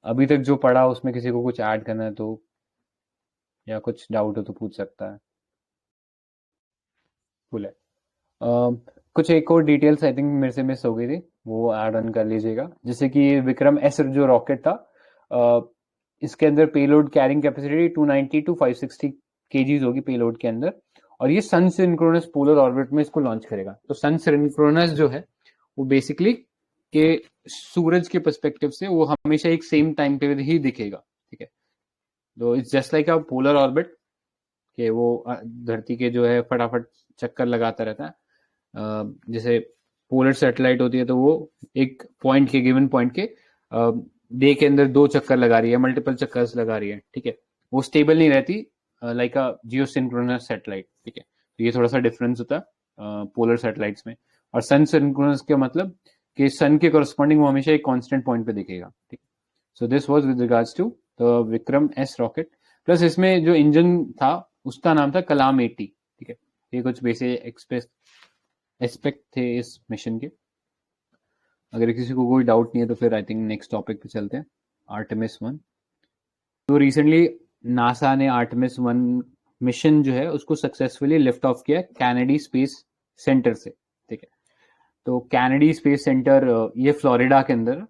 अभी तक जो पढ़ा उसमें किसी को कुछ ऐड करना है तो, या कुछ डाउट हो तो पूछ सकता है। cool है। कुछ एक और डिटेल्स आई थिंक मेरे से मिस हो गई थी, वो ऐड ऑन कर लीजिएगा। जैसे कि विक्रम एस जो रॉकेट था, इसके अंदर payload carrying capacity 290 to 560 kgs होगी पेलोड के अंदर, और ये सन सिंक्रोनस पोलर ऑर्बिट में इसको लॉन्च करेगा। तो सन सिंक्रोनस जो है वो बेसिकली के सूरज के पर्सपेक्टिव से वो हमेशा एक सेम टाइम पे ही दिखेगा, ठीक है। तो it's just like a polar orbit, कि वो धरती के जो है फटाफट चक्कर लगाता रहता है। जैसे पोलर सैटेलाइट होती है तो वो एक पॉइंट के गिवन पॉइंट के डे के अंदर 2 चक्कर लगा रही है, मल्टीपल चक्कर्स लगा रही है, ठीक है। वो स्टेबल नहीं रहती लाइक अ जियोसिंक्रोनस सैटेलाइट, ठीक है। तो ये थोड़ा सा डिफरेंस होता है पोलर सैटेलाइट्स में। और सन सिंक्रोनस के मतलब कि सन के कॉरस्पॉन्डिंग वो हमेशा एक कांस्टेंट पॉइंट पे दिखेगा, ठीक है। So this was with regards to the Vikram S rocket. Plus इसमें जो इंजन था उसका नाम था कलाम 80, ठीक है। ये कुछ बेसिक एस्पेक्ट थे इस मिशन के। अगर किसी को कोई डाउट नहीं है तो फिर आई थिंक नेक्स्ट टॉपिक पे चलते हैं, आर्टेमिस 1। तो रिसेंटली नासा ने आर्टेमिस 1 मिशन जो है उसको सक्सेसफुली लिफ्ट ऑफ किया कैनेडी स्पेस सेंटर से, ठीक है। तो कैनेडी स्पेस सेंटर ये फ्लोरिडा के अंदर,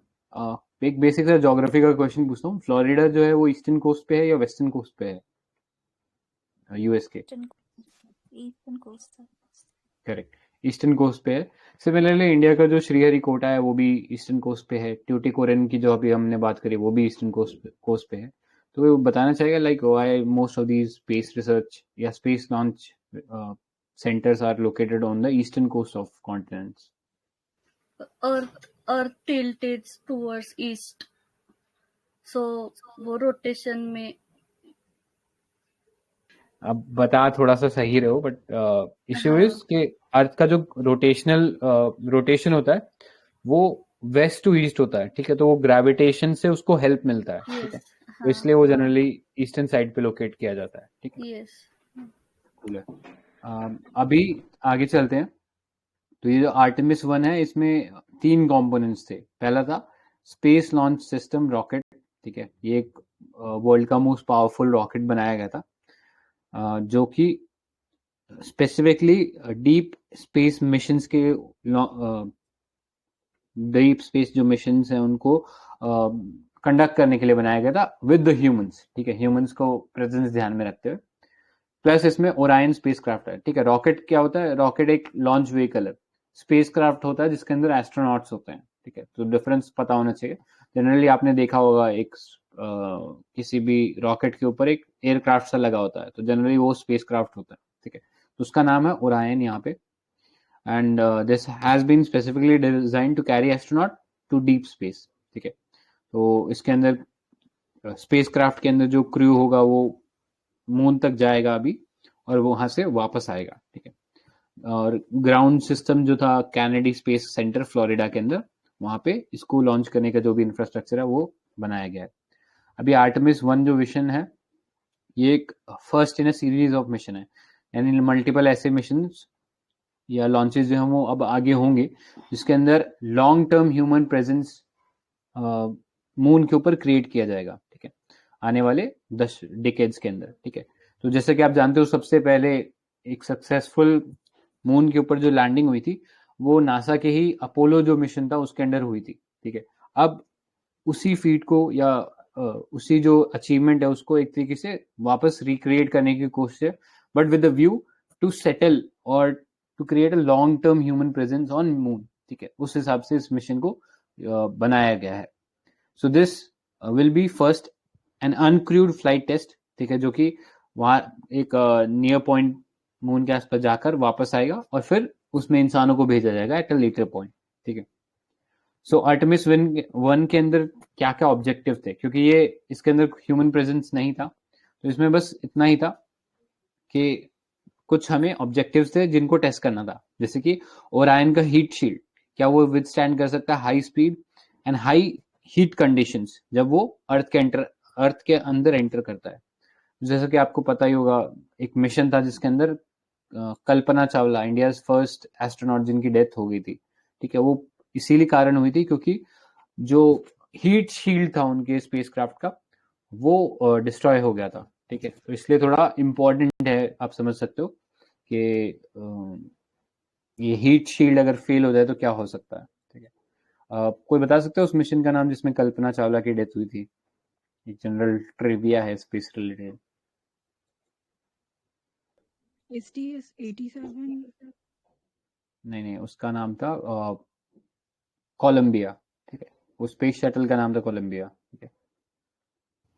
एक बेसिक सा ज्योग्राफी का क्वेश्चन पूछता हूँ, फ्लोरिडा जो है वो ईस्टर्न कोस्ट पे है या वेस्टर्न कोस्ट पे है यूएस के? Eastern coast. Correct, eastern coast पे है। सिमिलरली इंडिया का जो श्रीहरिकोटा है वो भी ईस्टर्न कोस्ट पे है। ट्यूटिकोरिन की जो अभी हमने बात करी वो भी ईस्टर्न कोस्ट पे है। तो वो बताना चाहेगा like why most of these space research या space launch centers are located on the eastern coast of continents. Earth tilted towards east, so वो रोटेशन में। अब बता थोड़ा सा सही रहो, बट इश्यू इज कि अर्थ का जो रोटेशन होता है वो वेस्ट टू ईस्ट होता है, ठीक है। तो वो ग्रेविटेशन से उसको हेल्प मिलता है, ठीक है। तो इसलिए वो जनरली ईस्टर्न साइड पे लोकेट किया जाता है, ठीक है। यस। अभी आगे चलते हैं। तो ये जो आर्टेमिस 1 है इसमें 3 कंपोनेंट्स थे। पहला था स्पेस लॉन्च सिस्टम रॉकेट, ठीक है। ये एक वर्ल्ड का मोस्ट पावरफुल रॉकेट बनाया गया था, जो कि स्पेसिफिकली डीप स्पेस मिशंस के डीप स्पेस जो मिशंस हैं उनको कंडक्ट करने के लिए बनाया गया था विद द ह्यूमंस, ठीक है। ह्यूमंस को प्रेजेंस ध्यान में रखते हुए। प्लस इसमें ओरायन स्पेसक्राफ्ट है, ठीक है। रॉकेट क्या होता है? रॉकेट एक लॉन्च व्हीकल है। स्पेसक्राफ्ट होता है जिसके अंदर एस्ट्रोनॉट्स होते हैं, ठीक है। तो डिफरेंस पता होना चाहिए। जनरली आपने देखा होगा एक किसी भी रॉकेट के ऊपर एक एयरक्राफ्ट सा लगा होता है, तो जनरली वो स्पेसक्राफ्ट होता है, ठीक है। तो उसका नाम है ओरायन यहाँ पे। And this has been specifically design to carry astronaut to deep space, ठीक है। तो इसके अंदर स्पेसक्राफ्ट के अंदर जो क्रू होगा वो मून तक जाएगा अभी और वो वहां से वापस आएगा, ठीक है। और ग्राउंड सिस्टम जो था कैनेडी स्पेस सेंटर फ्लोरिडा के अंदर, वहां पे इसको लॉन्च करने का जो भी इंफ्रास्ट्रक्चर है वो बनाया गया है। अभी आर्टेमिस 1 जो मिशन है ये एक first in a series of mission है, यानी मल्टीपल ऐसे मिशन या लॉन्चेस जो हैं वो अब आगे होंगे जिसके अंदर long term human presence moon के ऊपर क्रिएट किया जाएगा, ठीक है, आने वाले 10 डिकेड्स के अंदर, ठीक है। तो जैसे कि आप जानते हो सबसे पहले एक सक्सेसफुल मून के ऊपर जो लैंडिंग हुई थी वो नासा के ही अपोलो जो मिशन था उसके अंडर हुई थी, ठीक है। अब उसी फीट को या उसी जो अचीवमेंट है उसको एक तरीके से वापस रिक्रिएट करने की कोशिश है, but with the view to settle और to create a long term human presence on moon, ठीक है। उस हिसाब से इस मिशन को बनाया गया है। So this will be first an uncrewed flight test, ठीक है, जो कि वहां एक नियर पॉइंट मून के आसपास जाकर वापस आएगा और फिर उसमें इंसानों को भेजा जाएगा एट अ लेटर पॉइंट, ठीक है। सो आर्टेमिस 1 के अंदर क्या क्या ऑब्जेक्टिव थे, क्योंकि ये इसके अंदर ह्यूमन प्रेजेंस नहीं था तो इसमें बस इतना ही था कि कुछ हमें ऑब्जेक्टिव्स थे जिनको टेस्ट करना था। जैसे कि ओरायन का हीट शील्ड, क्या वो विदस्टैंड कर सकता है high speed and high heat conditions जब वो अर्थ के अंदर एंटर करता है। जैसे कि आपको पता ही होगा एक मिशन था जिसके अंदर Kalpana Chawla, India first astronaut जिनकी डेथ हो गई थी, ठीक है। वो इसीलिए कारण हुई थी क्योंकि जो हीट शील्ड था उनके स्पेसक्राफ्ट का वो डिस्ट्रॉय हो गया था, ठीक है। तो इसलिए थोड़ा इंपॉर्टेंट है, आप समझ सकते हो कि ये हीट शील्ड अगर फेल हो जाए तो क्या हो सकता है, ठीक है। कोई बता सकते हो उस मिशन का नाम जिसमें कल्पना चावला की डेथ हुई थी? एक जनरल ट्रिविया है स्पेस रिलेटेड। STS-87 नहीं, उसका नाम था कोलंबिया, ठीक है। वो स्पेस शटल का नाम था कोलंबिया, ठीक है।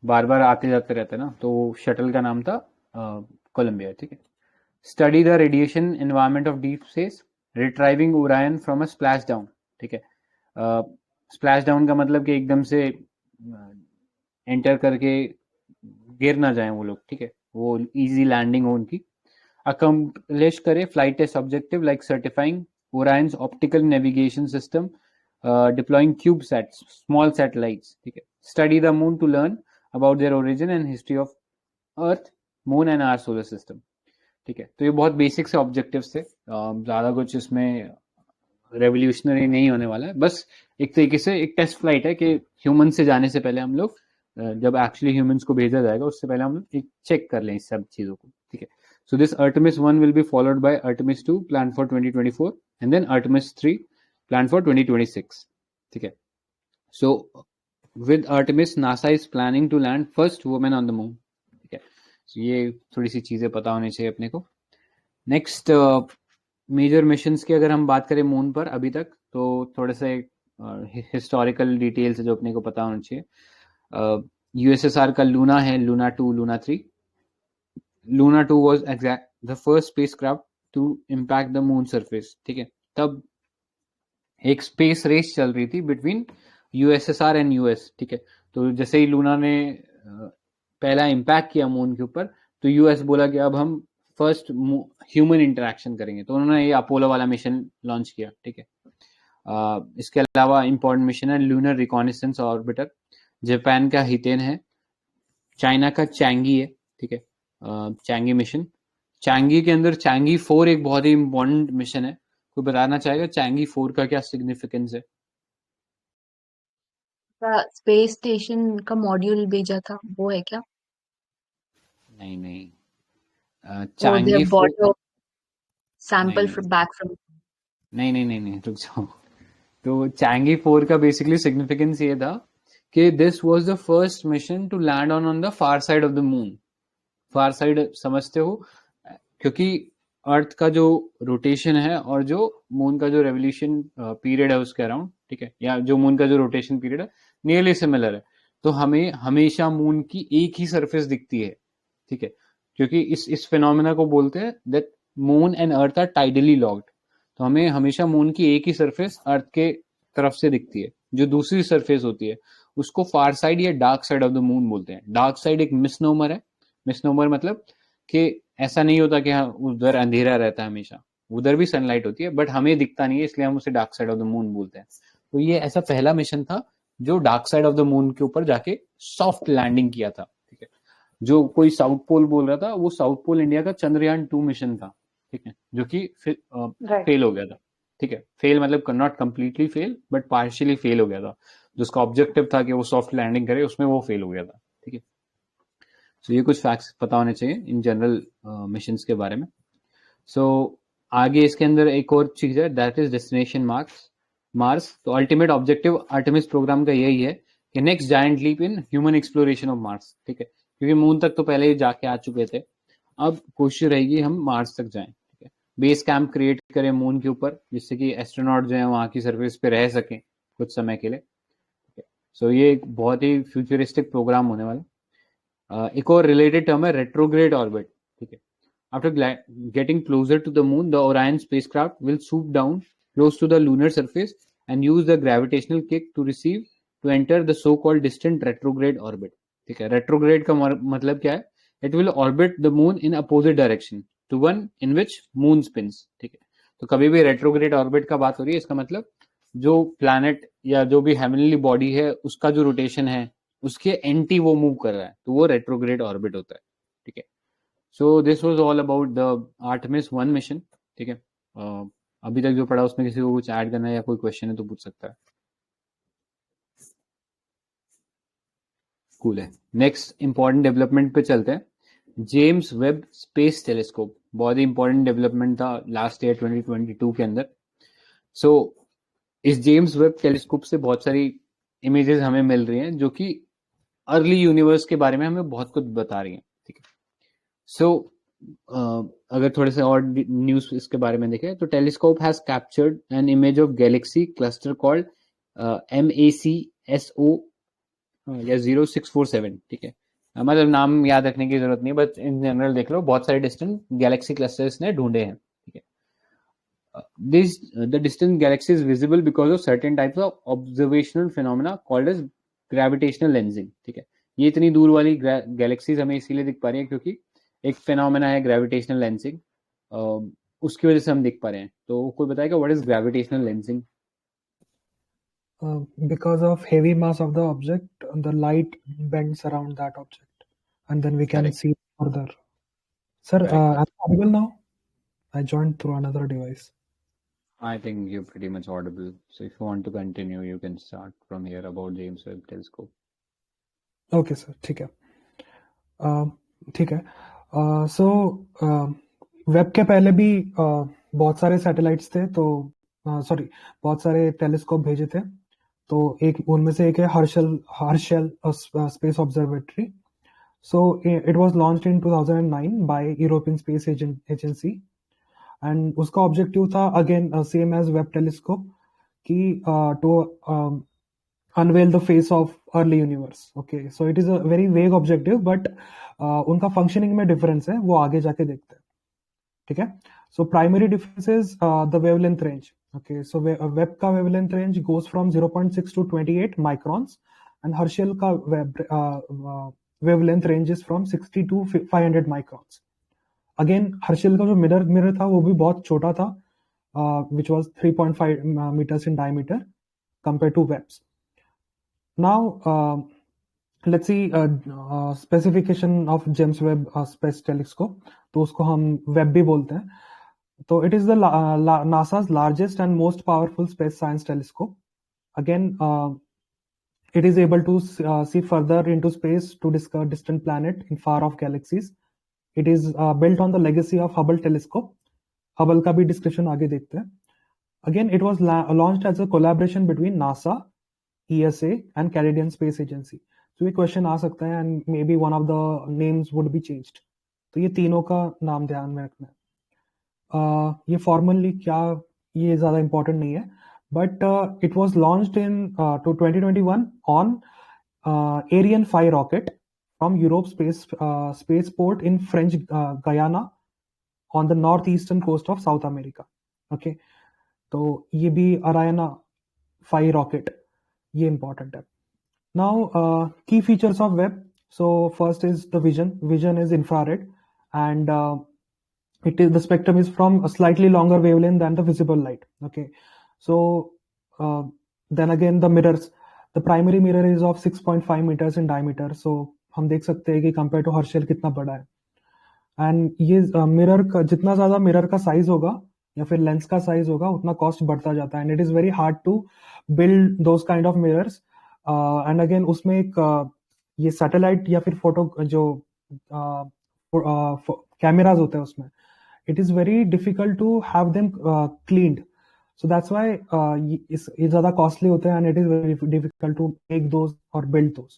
बार बार आते जाते रहते ना, तो शटल का नाम था कोलंबिया, ठीक है। Study the radiation environment of deep space retrieving Orion from a splash down, ठीक है। स्प्लैश डाउन का मतलब कि एकदम से एंटर करके गिर ना जाए वो लोग, ठीक है, वो इजी लैंडिंग हो उनकी। अकम्प्लिश करे flight test objective like certifying Orion's optical navigation system, deploying CubeSats, small satellites, ठीक है. Study the moon to learn about their origin and history of Earth, Moon and our solar system. ठीक है। तो ये बहुत बेसिक से ऑब्जेक्टिव्स थे, ज़्यादा कुछ इसमें रेवोल्यूशनरी नहीं होने वाला है, बस एक तरीके से एक टेस्ट फ्लाइट है कि ह्यूमन से जाने से पहले हम लोग जब एक्चुअली ह्यूमंस को भेजा जाएगा उससे पहले हम लोग एक चेक कर लें इस सब चीज़ों को, ठीक है। So this Artemis 1 will be followed by Artemis 2 plan for 2024 and then Artemis 3 plan for 2026, ठीक है। So with Artemis NASA is planning to land first women on the moon, ठीक है। So ये थोड़ी सी चीज़ें पता होनी चाहिए अपने को। नेक्स्ट मेजर मिशंस की अगर हम बात करें मून पर अभी तक, तो थोड़े से हिस्टोरिकल डिटेल्स जो अपने को पता होना चाहिए। यूएसएसआर का लूना है, Luna 2, Luna 3। Luna 2 was exact the first spacecraft to impact the moon surface, ठीक है। तब एक स्पेस रेस चल रही थी बिटवीन यूएसएसआर एंड यूएस, ठीक है। तो जैसे ही लूना ने पहला इम्पैक्ट किया मून के ऊपर, तो यूएस बोला कि अब हम फर्स्ट ह्यूमन इंटरेक्शन करेंगे, तो उन्होंने ये अपोलो वाला मिशन लॉन्च किया, ठीक है। इसके अलावा इंपॉर्टेंट मिशन है लूनर रिकॉनिसेंस ऑर्बिटर, जापान का हितेन है, चाइना का चैंगी है, ठीक है। चैंगी मिशन, चैंगी के अंदर चैंगी 4 एक बहुत ही इंपॉर्टेंट मिशन है। कोई बताना चाहेगा चैंगी 4 का क्या सिग्निफिकेंस है? स्पेस स्टेशन का मॉड्यूल भेजा था, वो है क्या? नहीं नहीं, वो Changi they 4 bought a sample नहीं from back from नहीं नहीं नहीं नहीं, रुक जाओ। तो चैंगी 4 का बेसिकली सिग्निफिकेंस ये था कि this was the first mission to land on the far side of the moon. Far side समझते हो, क्योंकि अर्थ का जो रोटेशन है और जो मून का जो रेवोल्यूशन पीरियड है उसके अराउंड, ठीक है, या जो मून का जो रोटेशन पीरियड है नियरली सिमिलर है, तो हमें हमेशा मून की एक ही सरफेस दिखती है, ठीक है। क्योंकि इस फिनोमेना को बोलते हैं that moon and earth are tidally locked, तो हमें हमेशा मून की एक ही सरफेस अर्थ के तरफ से दिखती है। जो दूसरी सरफेस होती है उसको फार साइड या dark side of the moon बोलते हैं। डार्क साइड एक मिसनोमर है। मिसनोमर मतलब कि ऐसा नहीं होता कि हाँ उधर अंधेरा रहता है हमेशा, उधर भी सनलाइट होती है बट हमें दिखता नहीं है, इसलिए हम उसे dark side of the moon बोलते हैं। तो ये ऐसा पहला मिशन था जो dark side of the moon के ऊपर जाके सॉफ्ट लैंडिंग किया था, ठीक है। जो कोई साउथ पोल बोल रहा था, वो साउथ पोल इंडिया का चंद्रयान 2 मिशन था, ठीक है, जो कि फेल हो गया था, ठीक है। फेल मतलब not completely fail but partially fail हो गया था। जो उसका ऑब्जेक्टिव था कि वो सॉफ्ट लैंडिंग करे, उसमें वो फेल हो गया था, ठीक है। सो ये कुछ फैक्ट्स पता होने चाहिए इन जनरल मिशंस के बारे में। सो आगे इसके अंदर एक और चीज है, दैट इज डेस्टिनेशन मार्स। तो अल्टीमेट ऑब्जेक्टिव आर्टेमिस प्रोग्राम का यही है कि next giant leap in human exploration of Mars, ठीक है। क्योंकि मून तक तो पहले ही जाके आ चुके थे, अब कोशिश रहेगी हम मार्स तक जाएं, ठीक है। बेस कैंप क्रिएट करें मून के ऊपर, जिससे कि एस्ट्रोनॉट जो है वहां की सरफेस पे रह सकें कुछ समय के लिए, ठीक है। सो ये एक बहुत ही फ्यूचरिस्टिक प्रोग्राम होने वाला। एक और रिलेटेड टर्म है रेट्रोग्रेड ऑर्बिट, ठीक है। After getting closer to the moon, the Orion spacecraft will swoop down close to the lunar surface and use the gravitational kick to enter the so-called distant retrograde orbit. ठीक है, retrograde का मतलब क्या है? It will orbit the moon in opposite direction to one in which moon spins. ठीक है, तो कभी भी retrograde orbit का बात हो रही है, इसका मतलब जो planet या जो भी heavenly body है उसका जो rotation है उसके एंटी वो मूव कर रहा है, तो वो retrograde orbit होता है, ठीक है। So this was all about the Artemis 1 mission, ठीक है। अभी तक जो पढ़ा उसमें किसी को कुछ ऐड करना है या कोई क्वेश्चन है तो पूछ सकता है। कूल है। नेक्स्ट इंपॉर्टेंट डेवलपमेंट पे चलते हैं। जेम्स वेब स्पेस टेलीस्कोप बहुत ही इंपॉर्टेंट डेवलपमेंट था लास्ट ईयर 2022 के अंदर। सो इस जेम्स वेब टेलीस्कोप से बहुत सारी इमेजेस हमें मिल रही हैं जो कि अर्ली यूनिवर्स के बारे में हमें बहुत कुछ बता रही हैं, ठीक है। सो अगर थोड़े से और न्यूज इसके बारे में देखें तो telescope has captured an image of Galaxy cluster called MACSO या 0647, ठीक है। मतलब नाम याद रखने की जरूरत नहीं, बट इन जनरल देख लो, बहुत सारे डिस्टेंट गैलेक्सी क्लस्टर्स ने ढूंढे हैं, ठीक है। The distant galaxy is visible because of certain types of observational phenomena called as gravitational lensing, ठीक है। ये इतनी दूर वाली गैलेक्सीज हमें इसीलिए दिख पा रही है क्योंकि एक फिनोमेना है ग्रेविटेशनल लेंसिंग, उसकी वजह से हम दिख पा रहे हैं। तो कोई बताएगा what is gravitational lensing? Because of heavy mass of the object, the light bends around that object, and then we can Correct. see further. Sir, Right. am I audible now? I joined through another device. I think you're pretty much audible. So if you want to continue, you can start from here about James Webb Telescope. Okay, sir. ठीक है. ठीक है. So वेब के पहले भी बहुत सारे सैटेलाइट्स थे, तो सॉरी बहुत सारे टेलीस्कोप भेजे थे. तो एक उनमें से एक है Herschel space observatory. So it was launched in 2009 by European Space Agency, and उसका ऑब्जेक्टिव था again same as Webb telescope कि to unveil the face of early universe. Okay, so it is a very vague objective, but उनका functioning में difference है, वो आगे जाके देखते हैं. ठीक है. So primary difference is the wavelength range. Okay, so web का wavelength range goes from 0.6 to 28 microns, and Herschel का wavelength range is from 60 to 500 microns. Again, Herschel का जो mirror था वो भी बहुत छोटा था, which was 3.5 meters in diameter compared to Webb's. Now, let's see specification of James Webb Space Telescope. तो उसको हम Webb भी बोलते हैं. So it is the NASA's largest and most powerful space science telescope. Again, it is able to see further into space to discover distant planets in far-off galaxies. It is built on the legacy of Hubble telescope. Hubble का भी description आगे देखते हैं. Again, it was launched as a collaboration between NASA, ESA, and Canadian Space Agency. So ये question आ सकता है, and maybe one of the names would be changed. तो ये तीनों का नाम ध्यान में रखना है. ये फॉर्मली क्या, ये ज़्यादा इम्पोर्टेंट नहीं है, but it was launched in 2021 on Ariane 5 rocket from Europe space port in French Guiana on the north eastern coast of South America. Okay, तो ये भी अरायना 5 रॉकेट, ये इंपॉर्टेंट है. Now key features of Webb. So first is the vision is infrared, and the spectrum is from a slightly longer wavelength than the visible light. Okay, so then again the mirrors, the primary mirror is of 6.5 meters in diameter. So हम देख सकते हैं कि कंपेयर टू हर्शल कितना बड़ा है. एंड ये मिरर का जितना ज्यादा मिरर का साइज होगा या फिर लेंस का साइज होगा उतना कॉस्ट बढ़ता जाता है, and it is very hard to build those kind of mirrors. And again उसमें एक ये सैटेलाइट या फिर फोटो जो कैमराज होते हैं उसमें it is very difficult to have them cleaned. So that's why ये ज़्यादा costly होते हैं, and it is very difficult to make those or build those.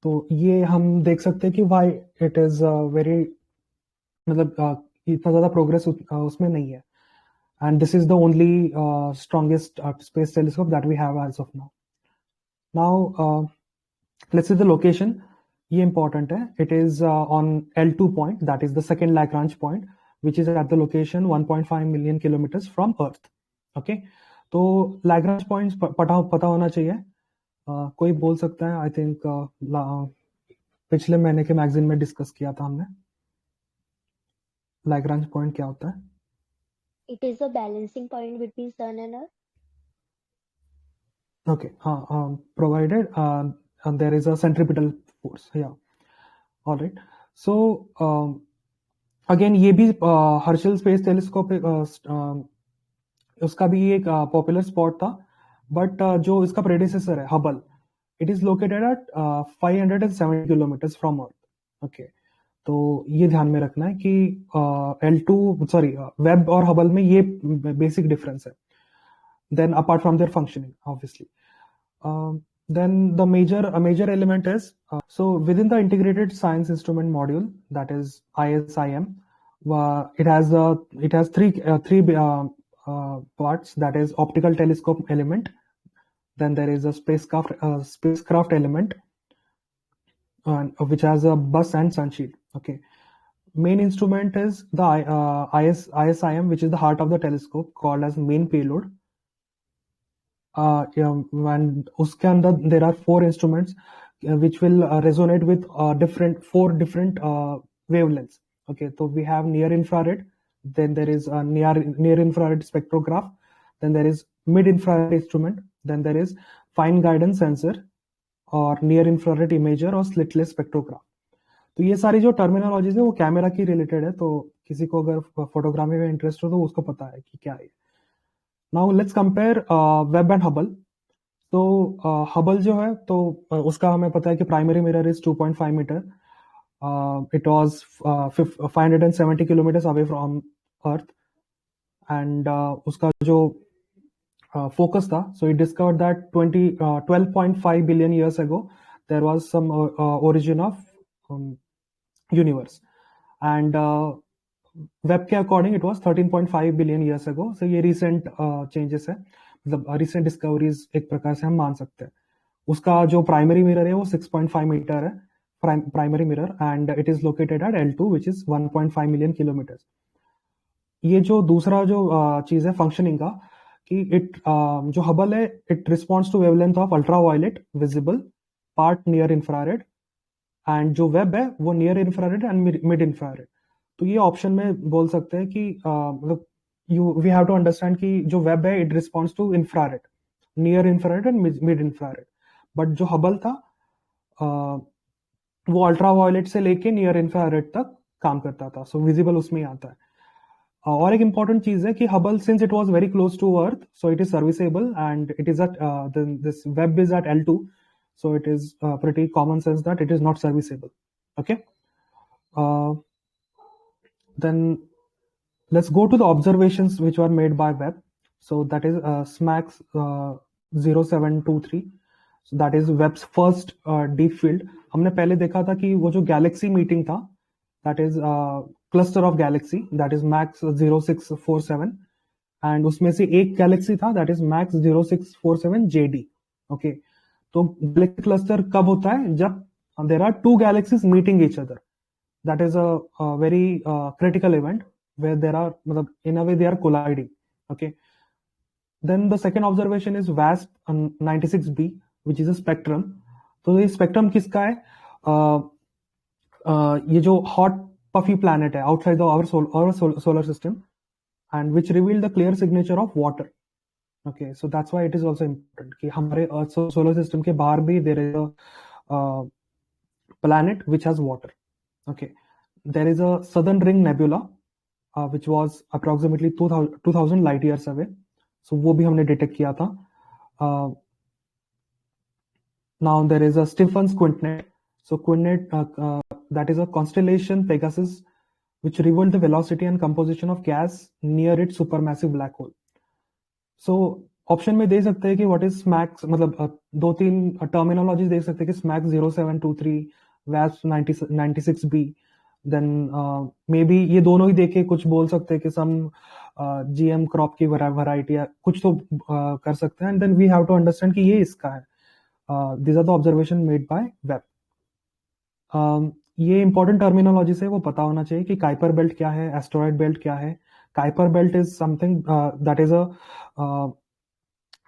तो ये हम देख सकते हैं कि why it is very, मतलब इतना ज़्यादा progress उसमें नहीं है. And this is the only strongest space telescope that we have as of now. Now, let's see the location. ये important है. It is on L2 point, that is the second Lagrange point, which is at the location 1.5 million kilometers from Earth. Okay, तो Lagrange points पता होना चाहिए. कोई बोल सकता है? I think पिछले महीने के मैगजीन में डिस्कस किया था हमने. Lagrange point क्या होता है? It is a balancing point between sun and earth. Okay, हाँ, provided there is a centripetal force. Yeah, all right. So again ये भी हर्शल स्पेस टेलीस्कोप उसका भी एक पॉपुलर स्पॉट था, बट जो इसका प्रेडिसेसर है Hubble, it is located at 570 kilometres from earth. Okay, तो ये ध्यान में रखना है कि वेब और हबल में ये बेसिक डिफरेंस है. Then apart from their functioning obviously, then the major element is so within the integrated science instrument module, that is ISIM, it has three parts, that is optical telescope element, then there is a spacecraft element, which has a bus and sunshield. Okay, main instrument is the ISIM, which is the heart of the telescope, called as main payload. And उसके अंदर there are 4 instruments which will resonate with four different wavelengths. Okay, so we have near infrared, then there is a near infrared spectrograph, then there is mid infrared instrument, then there is fine guidance sensor or near infrared imager or slitless spectrograph. तो ये सारी जो टर्मिनोलॉजीज है वो कैमरा की रिलेटेड है, तो किसी को अगर फोटोग्राफी में इंटरेस्ट हो तो उसको पता है कि क्या है। Now let's compare Webb and Hubble. तो हबल जो है तो उसका हमें पता है कि primary mirror is 2.5 metre, it was 570 kilometres away from earth, and उसका जो फोकस था, so it discovered that 12.5 billion years ago there was some origin of universe, and Webb के according it was 13.5 billion years ago. So ये रिसेंट चेंजेस है, मतलब रिसेंट डिस्कवरीज एक प्रकार से हम मान सकते हैं। उसका जो प्राइमरी मिरर है वो 6.5 मीटर है, primary mirror, and it is located at L2 which is 1.5 million kilometres. ये जो दूसरा जो चीज है फंक्शनिंग का, कि इट जो हबल है it responds to wavelength of ultraviolet visible part near infrared, and जो वेब है वो near infrared and mid infrared. तो ये ऑप्शन में बोल सकते हैं कि मतलब वी हैव टू अंडरस्टैंड कि जो वेब है it responds to infrared, near infrared and mid infrared, but जो हबल था वो अल्ट्रावायलेट से लेके नियर इंफ्रारेड तक काम करता था, सो विजिबल उसमें ही आता है। और एक इंपॉर्टेंट चीज है कि Hubble since it was very close to earth, so it is serviceable and it is at this Webb is at L2, so it is pretty common sense that it is not serviceable. Okay, then let's go to the observations which were made by Webb. So that is SMACS 0723, so that is Webb's first deep field. हमने पहले देखा था कि वो जो गैलेक्सी मीटिंग था, that is cluster of galaxy, that is MACS 0647, and उसमें से एक गैलेक्सी था that is MACS 0647 JD. Okay, तो गैलेक्सी क्लस्टर कब होता है? जब there are two galaxies meeting each other, that is a very critical event where there are, मतलब in a way they are colliding. Okay, then the second observation is WASP 96b which is a spectrum. तो ये स्पेक्ट्रम किसका है? ये जो हॉट पफी प्लैनेट है outside the our solar system, and which reveal the clear signature of water. Okay, so that's why it is also important कि हमारे सोलर सिस्टम के बाहर भी there is a planet which has water. Okay, there is a southern ring nebula which was approximately 2000 light years away, so वो भी हमने डिटेक्ट किया था। Now there is a Stephan's Quintet. So Quintet that is a constellation Pegasus which revealed the velocity and composition of gas near its supermassive black hole. So option में दे सकते हैं कि व्हाट इज स्मैक्स, मतलब दो तीन टर्मिनोलॉजी दे सकते हैं कि SMACS 0723, WASP 96b, then maybe ये दोनों ही देके कुछ बोल सकते हैं कि सम GM क्रॉप की वैरायटी या कुछ तो कर सकते हैं, and then we have to understand कि ये इसका है। This are the observation made by Webb. ये इंपॉर्टेंट टर्मिनोलॉजी से वो पता होना चाहिए कि काइपर बेल्ट क्या है, एस्टेरॉयड बेल्ट क्या है। Kuiper belt is something that is a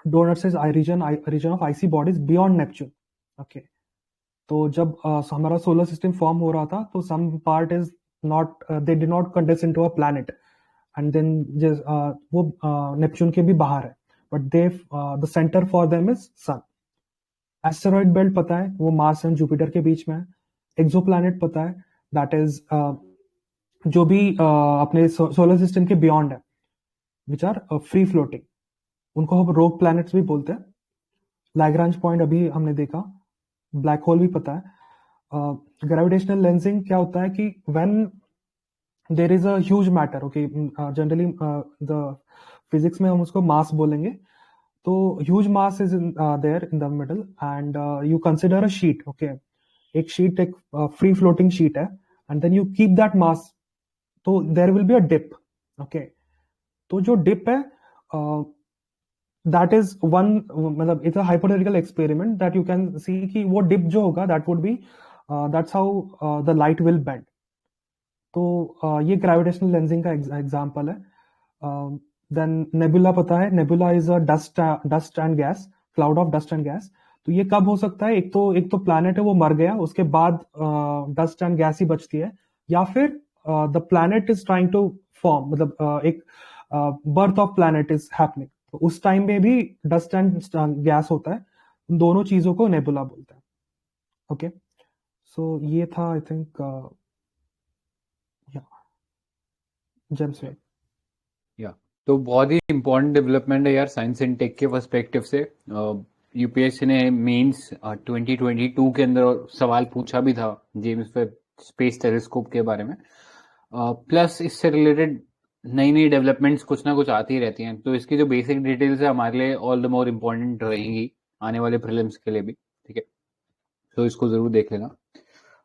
donut size region of icy bodies beyond Neptune. Okay, तो जब हमारा सोलर सिस्टम फॉर्म हो रहा था तो some part is not they did not condense into a planet, and then वो नेपच्यून के भी बाहर है, but they the center for them is sun. Asteroid belt पता है वो मार्स एंड जुपिटर के बीच में है। एक्सोप्लैनेट पता है that is जो भी अपने सोलर सिस्टम के बियॉन्ड है, विच आर फ्री फ्लोटिंग, उनको हम रोग प्लैनेट्स भी बोलते हैं। लैग्रांज पॉइंट अभी हमने देखा, ब्लैक होल भी पता है। ग्रेविटेशनल लेंसिंग क्या होता है कि when there is a huge matter, okay, generally the physics में हम उसको मास बोलेंगे, तो huge mass is there in the middle and you consider a sheet. Okay, एक शीट एक फ्री फ्लोटिंग शीट है, and then you keep that mass, तो there will be a dip. Okay, तो जो डिप है दैट इज वन, मतलब it's a hypothetical experiment that you can see कि वो डिप जो होगा that would be that's how the light will bend. तो ये ग्रेविटेशनल लेंसिंग का एग्जांपल है। देन नेबुला पता है, nebula is a dust and gas, cloud of dust and gas. तो ये कब हो सकता है? एक तो प्लैनेट है वो मर गया, उसके बाद डस्ट एंड गैस ही बचती है, या फिर the planet is trying to form, मतलब एक birth of planet is happening, तो उस टाइम में भी डस्ट एंड गैस होता है। दोनों चीजों को नेबुला बोलते हैं। ओके, सो ये था आई थिंक जेम्स वेब। या तो बहुत ही इम्पोर्टेंट डेवलपमेंट है यार साइंस एंड टेक के पर्सपेक्टिव से। यूपीएससी ने मेंस 2022 के अंदर सवाल पूछा भी था जेम्स वेब स्पेस टेलीस्कोप के बारे में। प्लस इससे रिलेटेड नई नई डेवलपमेंट्स कुछ ना कुछ आती ही रहती हैं, तो इसकी जो बेसिक डिटेल्स है हमारे लिए ऑल द मोर इम्पोर्टेंट रहेंगी आने वाले प्रीलिम्स के लिए भी, ठीक है। तो इसको जरूर देख लेना।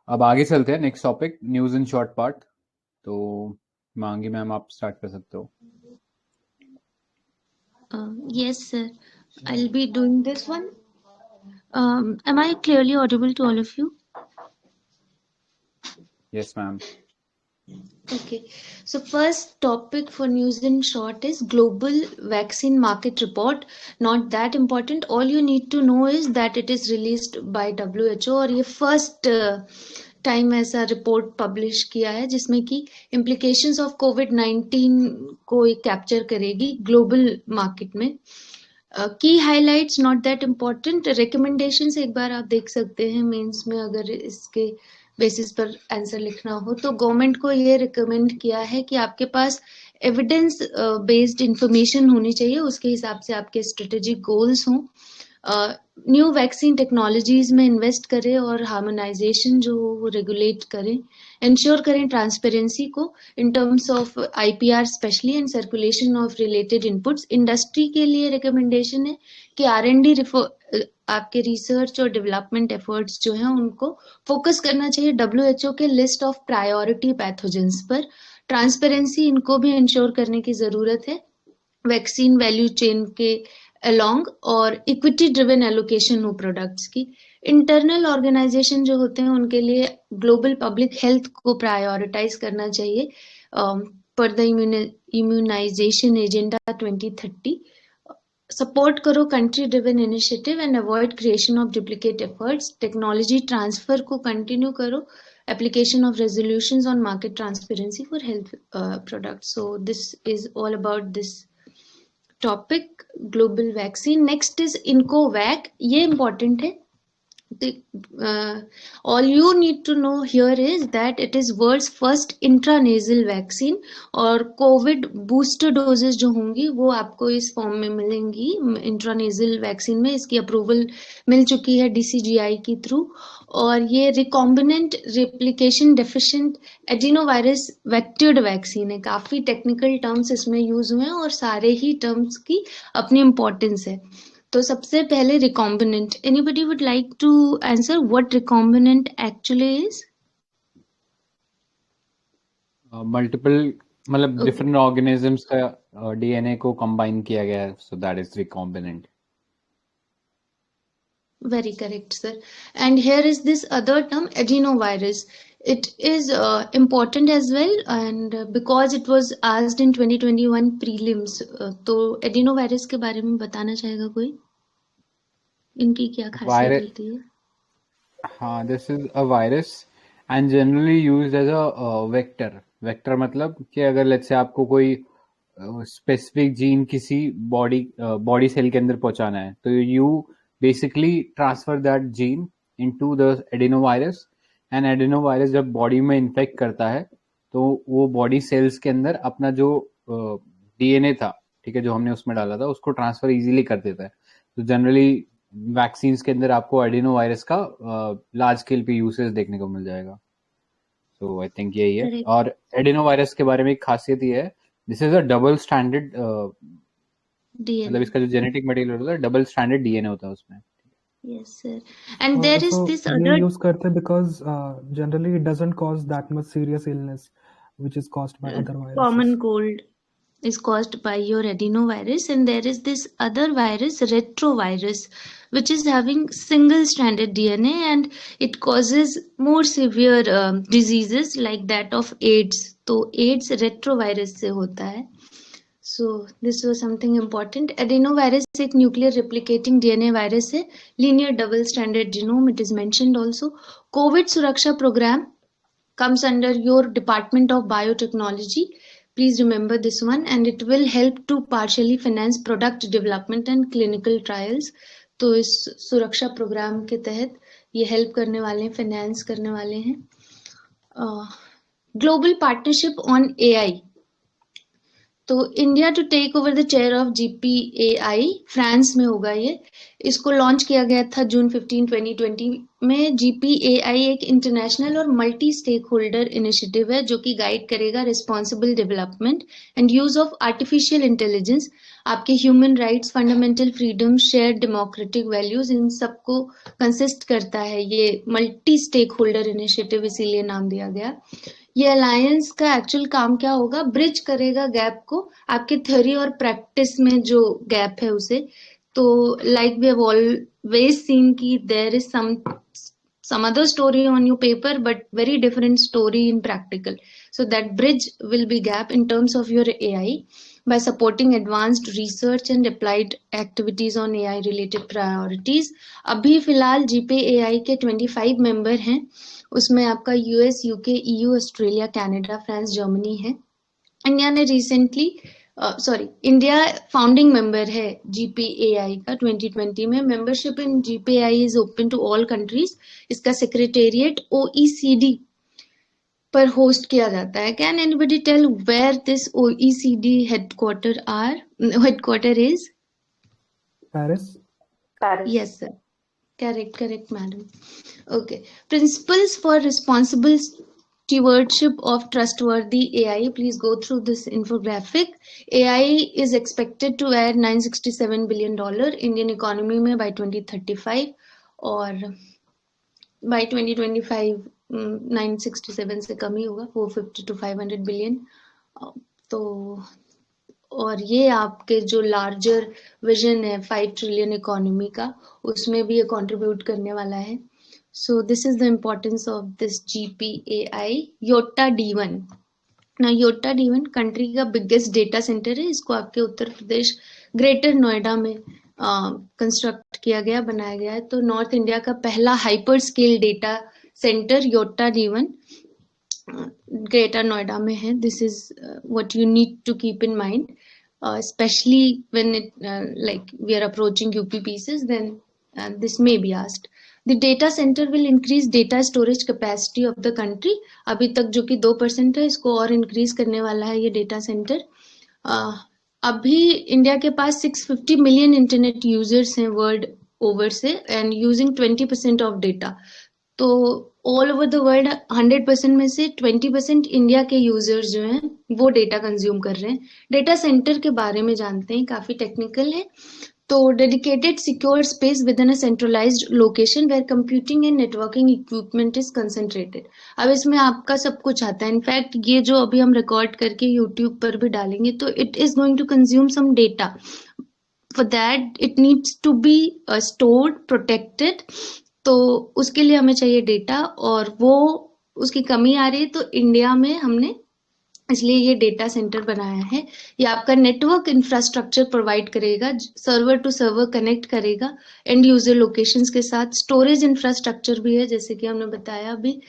अब आगे चलते हैं, next topic news in short part. तो मांगी मैम आप स्टार्ट कर सकते हो। Yes, sir. I'll be doing this one. Am I clearly audible to all of you? Yes, ma'am. Okay. So first topic for news in short is global vaccine market report. Not that important. All you need to know is that it is released by WHO और ये first टाइम ऐसा रिपोर्ट पब्लिश किया है जिसमें कि इम्प्लीकेशंस ऑफ कोविड-19 को कैप्चर करेगी ग्लोबल मार्केट में। की highlights not that important, recommendations एक बार आप देख सकते हैं मेंस में अगर इसके बेसिस पर आंसर लिखना हो तो गवर्नमेंट को ये रिकमेंड किया है कि आपके पास एविडेंस बेस्ड इंफॉर्मेशन होनी चाहिए, उसके हिसाब से आपके स्ट्रेटेजिक गोल्स हों। न्यू वैक्सीन टेक्नोलॉजीज में इन्वेस्ट करें और हार्मोनाइजेशन जो हो वो रेगुलेट करें, इंश्योर करें ट्रांसपेरेंसी को in terms of IPR specially and circulation of related inputs. Industry के लिए रिकमेंडेशन है कि आर&डी आपके रिसर्च और डेवलपमेंट एफर्ट्स जो हैं उनको फोकस करना चाहिए WHO के लिस्ट ऑफ प्रायोरिटी पैथोजेंस पर। ट्रांसपेरेंसी इनको भी इंश्योर करने की जरूरत है वैक्सीन वैल्यू चेन के अलोंग, और इक्विटी ड्रिवन एलोकेशन हो प्रोडक्ट्स की। इंटरनल ऑर्गेनाइजेशन जो होते हैं उनके लिए ग्लोबल पब्लिक हेल्थ को प्रायोरिटाइज करना चाहिए पर द इम्यूनाइजेशन एजेंडा 2030। सपोर्ट करो country driven initiative and avoid creation of duplicate efforts. Technology transfer को कंटिन्यू करो, application of resolutions on market transparency for health products. So this is all about this topic, global vaccine. Next is INCOVAC. ये important है। All you need to know here is that it is world's first intranasal vaccine और कोविड बूस्टर डोजेस जो होंगी वो आपको इस फॉर्म में मिलेंगी इंट्रानेजल वैक्सीन में। इसकी अप्रूवल मिल चुकी है DCGI की थ्रू, और ये recombinant replication deficient adenovirus vectored vaccine है। काफी टेक्निकल टर्म्स इसमें यूज हुए हैं और सारे ही टर्म्स की अपनी इम्पोर्टेंस है। तो सबसे पहले recombinant, anybody would like to answer what recombinant actually is? Multiple मतलब डिफरेंट ऑर्गेनिजम्स का डीएनए को कंबाइन किया गया है, so that is recombinant. Very correct, sir. And here is this other term, adenovirus. It is important as well, and because it was asked in 2021 prelims, तो adenovirus के बारे में बताना चाहेगा कोई? इनकी क्या खासियत होती है? हाँ, this is a virus and generally used as a vector. Vector मतलब कि अगर लेट्स से आपको कोई स्पेसिफिक जीन किसी बॉडी सेल के अंदर पहुंचाना है तो you basically transfer that gene into the adenovirus, and adenovirus जब बॉडी में इन्फेक्ट करता है तो वो बॉडी सेल्स के अंदर अपना जो डीएनए था, ठीक है, जो हमने उसमें डाला था उसको ट्रांसफर इजीली कर देता है। तो जनरली वैक्सीन्स के अंदर आपको एडिनोवायरस का लार्ज स्केल पे यूसेज देखने को मिल जाएगा। सो आई थिंक यही है। और एडिनोवायरस के बारे में एक खासियत ये है, this is a double standard, मतलब इसका जो जेनेटिक मटेरियल होता है डबल स्टैंडर्ड डीएनए होता है उसमें। Yes, sir. And there is this other use करते because generally it doesn't cause that much serious illness which is caused by other viruses. Common cold is caused by your adenovirus, and there is this other virus, retrovirus, which is having single stranded DNA and it causes more severe diseases like that of AIDS. तो AIDS retrovirus से होता है। So this was something important. Adenovirus एक nuclear replicating DNA virus है, linear double stranded genome, it is mentioned also. COVID सुरक्षा program comes under your Department of Biotechnology. Please remember this one, and it will help to partially finance product development and clinical trials. तो इस सुरक्षा प्रोग्राम के तहत ये हेल्प करने वाले हैं, फाइनेंस करने वाले हैं। ग्लोबल पार्टनरशिप ऑन एआई, तो India to take over the chair of GPAI, France में होगा ये। इसको लॉन्च किया गया था जून 15, 2020 में। GPAI एक इंटरनेशनल और मल्टी स्टेक होल्डर इनिशिएटिव है जो कि गाइड करेगा responsible development and use of artificial intelligence, आपके human rights, fundamental freedom, share democratic values, इन सबको कंसिस्ट करता है ये मल्टी स्टेक होल्डर इनिशिएटिव, इसीलिए नाम दिया गया। ये अलायंस का एक्चुअल काम क्या होगा, ब्रिज करेगा गैप को, आपके थ्योरी और प्रैक्टिस में जो गैप है उसे। तो like we have always seen कि there is some other story on your paper but very different story in practical, so that bridge will be gap in terms of your AI by supporting advanced research and applied activities on AI related priorities। अभी फिलहाल GPAI के 25 मेंबर हैं, उसमें आपका US, UK, EU, Australia, Canada, France, Germany है। इंडिया ने रिसेंटली इंडिया फाउंडिंग मेंबर है GPAI का 2020 में। Membership in GPAI is open to all countries. इसका सेक्रेटेरिएट OECD पर होस्ट किया जाता है। Can anybody tell where this OECD headquarter is? Paris. Yes, sir. Correct, madam. Okay. Principles for responsible stewardship of trustworthy AI. Please go through this infographic. AI is expected to add $967 billion Indian economy में by 2035, और by 2025 967 से कम ही होगा, 450 to 500 बिलियन। तो और ये आपके जो लार्जर विजन है 5 ट्रिलियन इकोनॉमी का, उसमें भी ये कंट्रीब्यूट करने वाला है। So this is the importance of this GPAI। Yotta D1 ना, योटा D1 कंट्री का बिगेस्ट डेटा सेंटर है। इसको आपके उत्तर प्रदेश ग्रेटर नोएडा में कंस्ट्रक्ट किया गया, बनाया गया है। तो नॉर्थ इंडिया का पहला hyper scale data centre Yotta D1 greater Noida में है। This is what you need to keep in mind, especially when it like we are approaching UP pieces, then this may be asked. The data center will increase data storage capacity of the country। अभी तक जो कि 2% है, इसको और इंक्रीज करने वाला है ये डेटा सेंटर। अभी इंडिया के पास 650 मिलियन इंटरनेट यूजर्स हैं वर्ल्ड ओवर से, एंड यूजिंग 20% ऑफ डेटा। तो ऑल ओवर द वर्ल्ड 100% में से 20% इंडिया के यूजर्स जो हैं वो डेटा कंज्यूम कर रहे हैं। डेटा सेंटर के बारे में जानते हैं, काफी टेक्निकल है। तो dedicated secure space within a centralised location where computing and networking equipment is concentrated. अब इसमें आपका सब कुछ आता है। इनफैक्ट ये जो अभी हम रिकॉर्ड करके यूट्यूब पर भी डालेंगे तो it is going to consume some data. For that it needs to be stored, protected. तो उसके लिए हमें चाहिए डेटा, और वो उसकी कमी आ रही है। तो इंडिया में हमने इसलिए ये डेटा सेंटर बनाया है। ये आपका नेटवर्क इंफ्रास्ट्रक्चर प्रोवाइड करेगा, सर्वर टू सर्वर कनेक्ट करेगा एंड यूजर लोकेशंस के साथ। स्टोरेज इंफ्रास्ट्रक्चर भी है जैसे कि हमने बताया अभी,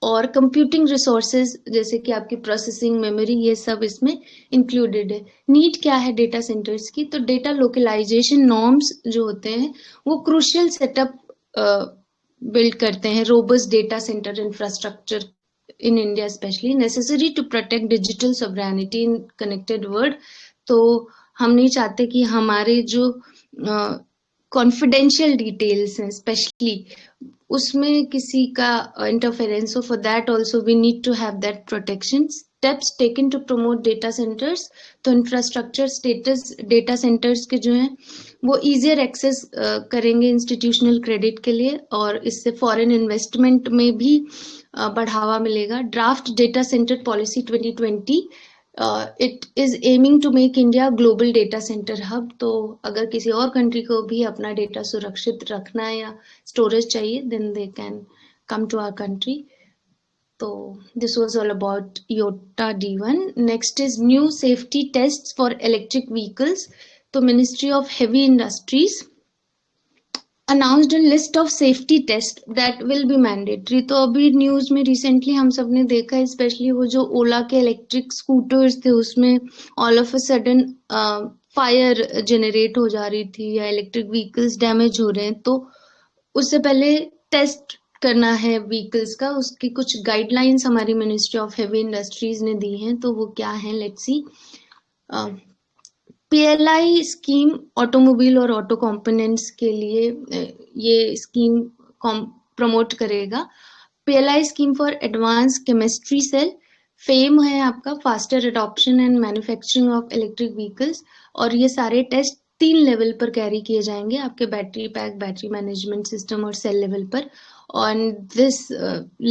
और कंप्यूटिंग रिसोर्सेज जैसे कि आपकी प्रोसेसिंग मेमोरी, ये सब इसमें इंक्लूडेड है। नीड क्या है डेटा सेंटर्स की? तो डेटा लोकलाइजेशन नॉर्म्स जो होते हैं वो क्रूशियल सेटअप बिल्ड करते हैं। Robust data centre infrastructure in India especially necessary to protect digital sovereignty in connected world। तो हम नहीं चाहते कि हमारे जो confidential details हैं स्पेशली उसमें किसी का interference हो। For that also we need to have that protection। Steps taken to promote data centers, तो infrastructure status data centers के जो हैं वो easier access करेंगे institutional credit के लिए, और इससे foreign investment में भी बढ़ावा मिलेगा। Draft data centre policy 2020 it is aiming to make India global data centre hub. तो अगर किसी और कंट्री को भी अपना डेटा सुरक्षित रखना है या स्टोरेज चाहिए, then they can come to our country. तो this was all about Yotta D1। Next is new safety test for electric vehicles. तो ministry of heavy industries announced a list of safety tests that will be mandatory। तो अभी न्यूज में रिसेंटली हम सब ने देखा है, स्पेशली वो जो ओला के इलेक्ट्रिक स्कूटर्स थे उसमें all of a sudden fire generate हो जा रही थी या इलेक्ट्रिक व्हीकल्स डैमेज हो रहे हैं। तो उससे पहले टेस्ट करना है व्हीकल्स का, उसकी कुछ गाइडलाइंस हमारी मिनिस्ट्री ऑफ हेवी इंडस्ट्रीज ने दी हैं, तो वो क्या है, let's see. PLI scheme automobile और ऑटो कंपोनेंट्स के लिए ये स्कीम प्रमोट करेगा। PLI scheme for advance chemistry cell, FAME है आपका faster adoption and manufacturing of electric vehicles, और ये सारे टेस्ट 3 लेवल पर कैरी किए जाएंगे, आपके battery pack, battery management system और सेल लेवल पर। And this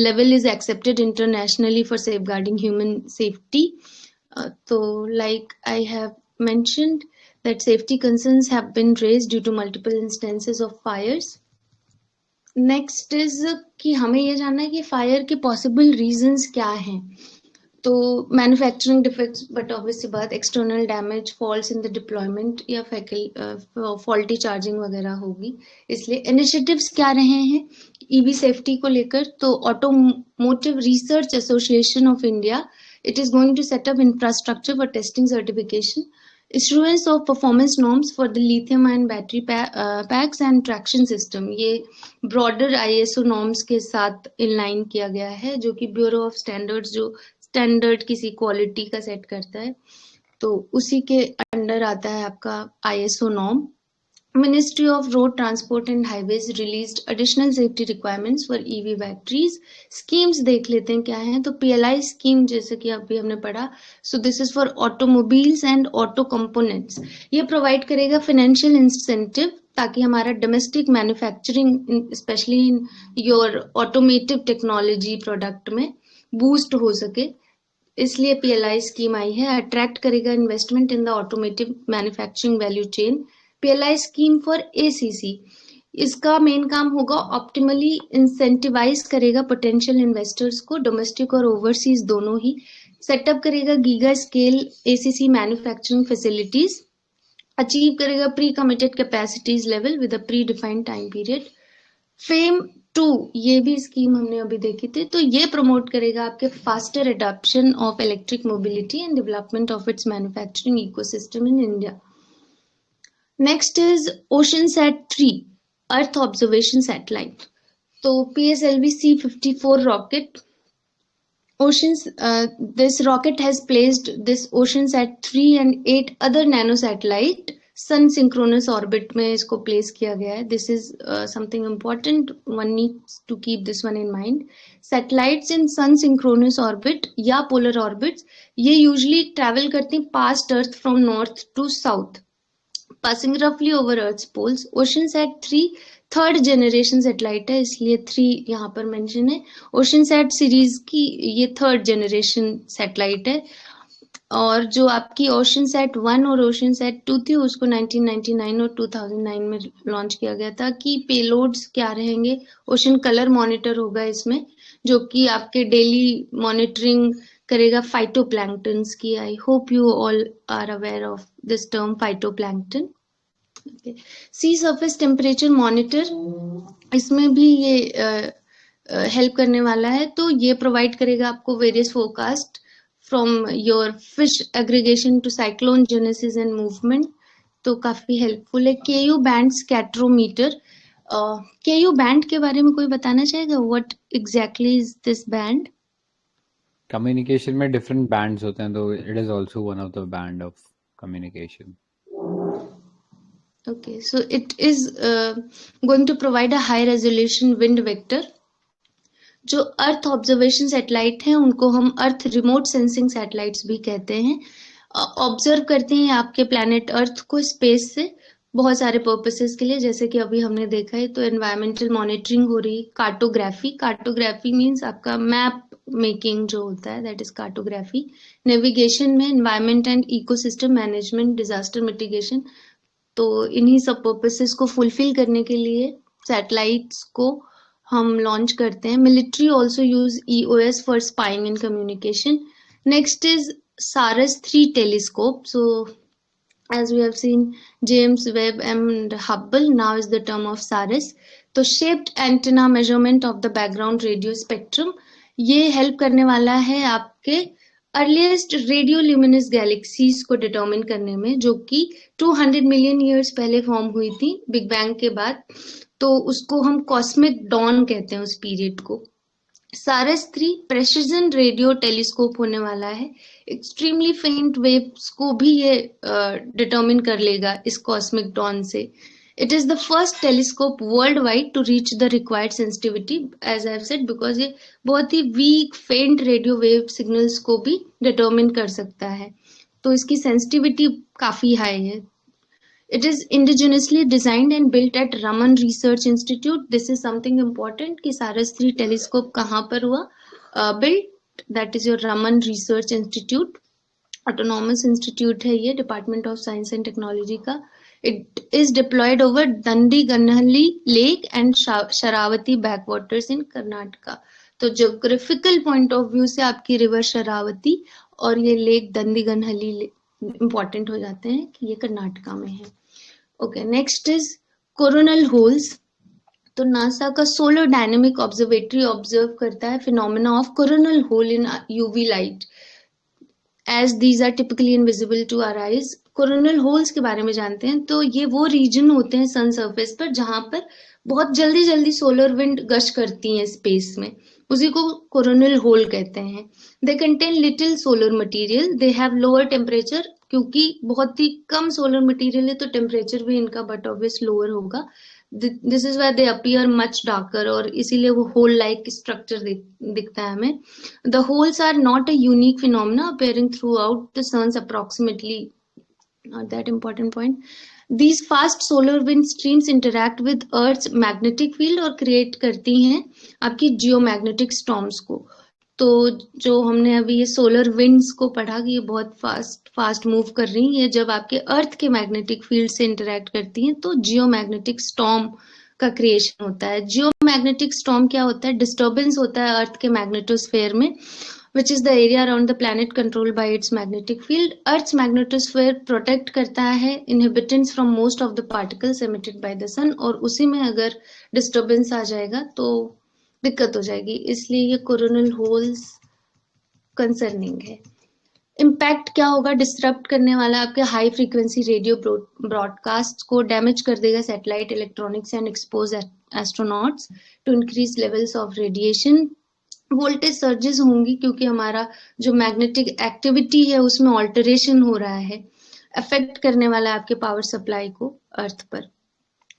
level is accepted internationally for safeguarding human safety. So, like I have mentioned, that safety concerns have been raised due to multiple instances of fires. Next is कि हमें ये जानना है कि फायर के possible reasons क्या हैं। तो मैन्युफैक्चरिंग डिफेक्ट्स, बट ऑब्वियस सी बात, external damage, faults in the deployment या फॉल्टी चार्जिंग वगैरह होगी। इसलिए इनिशिएटिव्स क्या रहे हैं ईवी सेफ्टी को लेकर, तो automotive research association of India, it is going to set up infrastructure for testing certification, issuance of performance norms for the lithium ion battery packs and traction system। ये broader ISO norms के साथ inline किया गया है, जो कि ब्यूरो ऑफ स्टैंडर्ड्स जो स्टैंडर्ड किसी क्वालिटी का सेट करता है, तो उसी के अंडर आता है आपका ISO norm। Ministry of Road Transport and Highways released additional safety requirements for EV batteries। Schemes देख लेते हैं क्या है, तो PLI स्कीम जैसे कि अभी हमने पढ़ा, सो this is for automobiles and auto components. ये प्रोवाइड करेगा फाइनेंशियल इंसेंटिव ताकि हमारा domestic manufacturing specially in your automotive technology product में बूस्ट हो सके, इसलिए PLI स्कीम आई है। अट्रैक्ट करेगा investment in the automotive manufacturing value chain. PLI scheme for ACC, इसका मेन काम होगा ऑप्टिमली इंसेंटिवाइज करेगा पोटेंशियल इन्वेस्टर्स को, डोमेस्टिक और ओवरसीज दोनों ही। सेटअप करेगा giga scale ACC manufacturing facilities, achieve करेगा pre committed capacities level with a pre defined time period. Fame 2, ये भी स्कीम हमने अभी देखी थी, तो ये प्रमोट करेगा आपके faster adoption of electric mobility and development of its manufacturing ecosystem in India. Next is OceanSat-3 earth observation satellite. तो PSLV C-54 rocket, this rocket has placed this OceanSat-3 and 8 other nano satellite sun synchronous orbit में इसको place किया गया है। This is something important, one needs to keep this one in mind। Satellites in sun synchronous orbit या polar orbits, ये usually travel करती हैं past Earth from north to south, passing roughly over Earth's poles। OceanSat-3 third generation satellite है, इसलिए 3 यहाँ पर मेंशन है। OceanSat सीरीज की ये थर्ड जनरेशन सैटेलाइट है, और जो आपकी OceanSat-1 और OceanSat-2 थी उसको 1999 और 2009 में लॉन्च किया गया था। कि पेलोड्स क्या रहेंगे, ओशन कलर मॉनिटर होगा इसमें, जो कि आपके डेली मॉनिटरिंग करेगा फाइटोप्लैंक्टन्स की। I hope you all are aware of this term phytoplankton. Sea surface temperature monitor, इसमें भी ये हेल्प करने वाला है, तो ये प्रोवाइड करेगा आपको various forecast from your fish aggregation to cyclone genesis and movement, तो काफी हेल्पफुल है। KU band scatterometer, KU band के बारे में कोई बताना चाहेगा, what exactly is this band? Communication में डिफरेंट बैंड्स होते हैं, तो it is also one of the band of communication. Okay, so it is going to provide a high resolution wind vector। जो अर्थ ऑब्जर्वेशन सैटेलाइट हैं उनको हम अर्थ रिमोट सेंसिंग सैटेलाइट्स भी कहते हैं। ऑब्जर्व करते हैं आपके प्लैनेट अर्थ को स्पेस से बहुत सारे पर्पसेस के लिए, जैसे कि अभी हमने देखा है, तो एनवायरमेंटल मॉनिटरिंग हो रही, कार्टोग्राफी मींस आपका मैप मेकिंग जो होता है, दैट इज कार्टोग्राफी। नेविगेशन में environment and ecosystem management, disaster mitigation, तो इन्हीं सब पर्पसेस को फुलफिल करने के लिए सैटेलाइट्स को हम लॉन्च करते हैं। Military also use EOS for spying and communication. Next is SARAS-3 telescope. So as we have seen James Webb and Hubble, now is the term of SARAS। तो shaped antenna measurement of the background radio spectrum, ये हेल्प करने वाला है आपके अर्लीस्ट रेडियो ल्यूमिनस गैलेक्सीज को डिटरमिन करने में, जो कि 200 मिलियन ईयर्स पहले फॉर्म हुई थी बिग बैंग के बाद। तो उसको हम कॉस्मिक डॉन कहते हैं उस पीरियड को। सारस-3 प्रेसिजन रेडियो टेलीस्कोप होने वाला है। एक्सट्रीमली फेंट वेव्स को भी ये डिटरमिन कर लेगा इस कॉस्मिक डॉन से। It is the first telescope world wide to reach the required sensitivity, as I have said, because ये बहुत ही weak faint radio wave signals को भी डिटरमिन कर सकता है, तो इसकी सेंसिटिविटी काफी हाई है। It is indigenously designed and built at Raman Research Institute. This is something important कि सारस-3 टेलीस्कोप कहाँ पर हुआ built, that is your Raman Research Institute, autonomous institute है ये, Department of Science and Technology का। It is deployed over Dandiganhalli Lake and Sharavati backwaters in Karnataka. तो geographical point of view से आपकी रिवर शरावती और ये लेक दंडीगनहली इंपॉर्टेंट हो जाते हैं कि ये कर्नाटका में है। Okay, next is coronal holes. तो नासा का सोलर डायनेमिक ऑब्जर्वेटरी ऑब्जर्व करता है phenomena of coronal hole in UV light, as these are typically invisible to our eyes. Coronal holes के बारे में जानते हैं, तो ये वो रीजन होते हैं सन सरफेस पर जहां पर बहुत जल्दी जल्दी सोलर विंड गश करती हैं स्पेस में, उसी को कोरोनल होल कहते हैं। They contain little solar material, they have lower temperature, क्योंकि बहुत ही कम सोलर मटेरियल है तो टेम्परेचर भी इनका बट ऑब्वियस लोअर होगा। This is why they appear much darker, और इसीलिए वो होल लाइक स्ट्रक्चर दिखता है हमें। The holes are not a unique phenomena appearing throughout the sun's approximately, not that important point. These fast solar wind streams interact with Earth's magnetic field और create करती हैं आपकी geomagnetic storms को। तो जो हमने अभी ये सोलर विंड्स को पढ़ा कि ये बहुत फास्ट मूव कर रही हैं, ये जब आपके अर्थ के मैग्नेटिक फील्ड से इंटरेक्ट करती हैं तो जियोमैग्नेटिक स्टॉर्म का क्रिएशन होता है। जियोमैग्नेटिक स्टॉर्म क्या होता है? डिस्टर्बेंस होता है अर्थ के मैग्नेटोस्फेयर में, which is the area around the planet controlled by its magnetic field. Earth's magnetosphere protect करता है inhabitants from most of the particles emitted by the sun, और उसी में अगर disturbance आ जाएगा तो दिक्कत हो जाएगी, इसलिए ये coronal holes concerning है। इम्पैक्ट क्या होगा? डिस्टर्ब करने वाला आपके हाई फ्रीक्वेंसी रेडियो ब्रॉडकास्ट को डैमेज कर देगा satellite electronics and expose astronauts to increase levels of radiation. Voltage surges होंगी क्योंकि हमारा जो मैग्नेटिक एक्टिविटी है उसमें ऑल्टरेशन हो रहा है, अफेक्ट करने वाला है आपके पावर सप्लाई को अर्थ पर।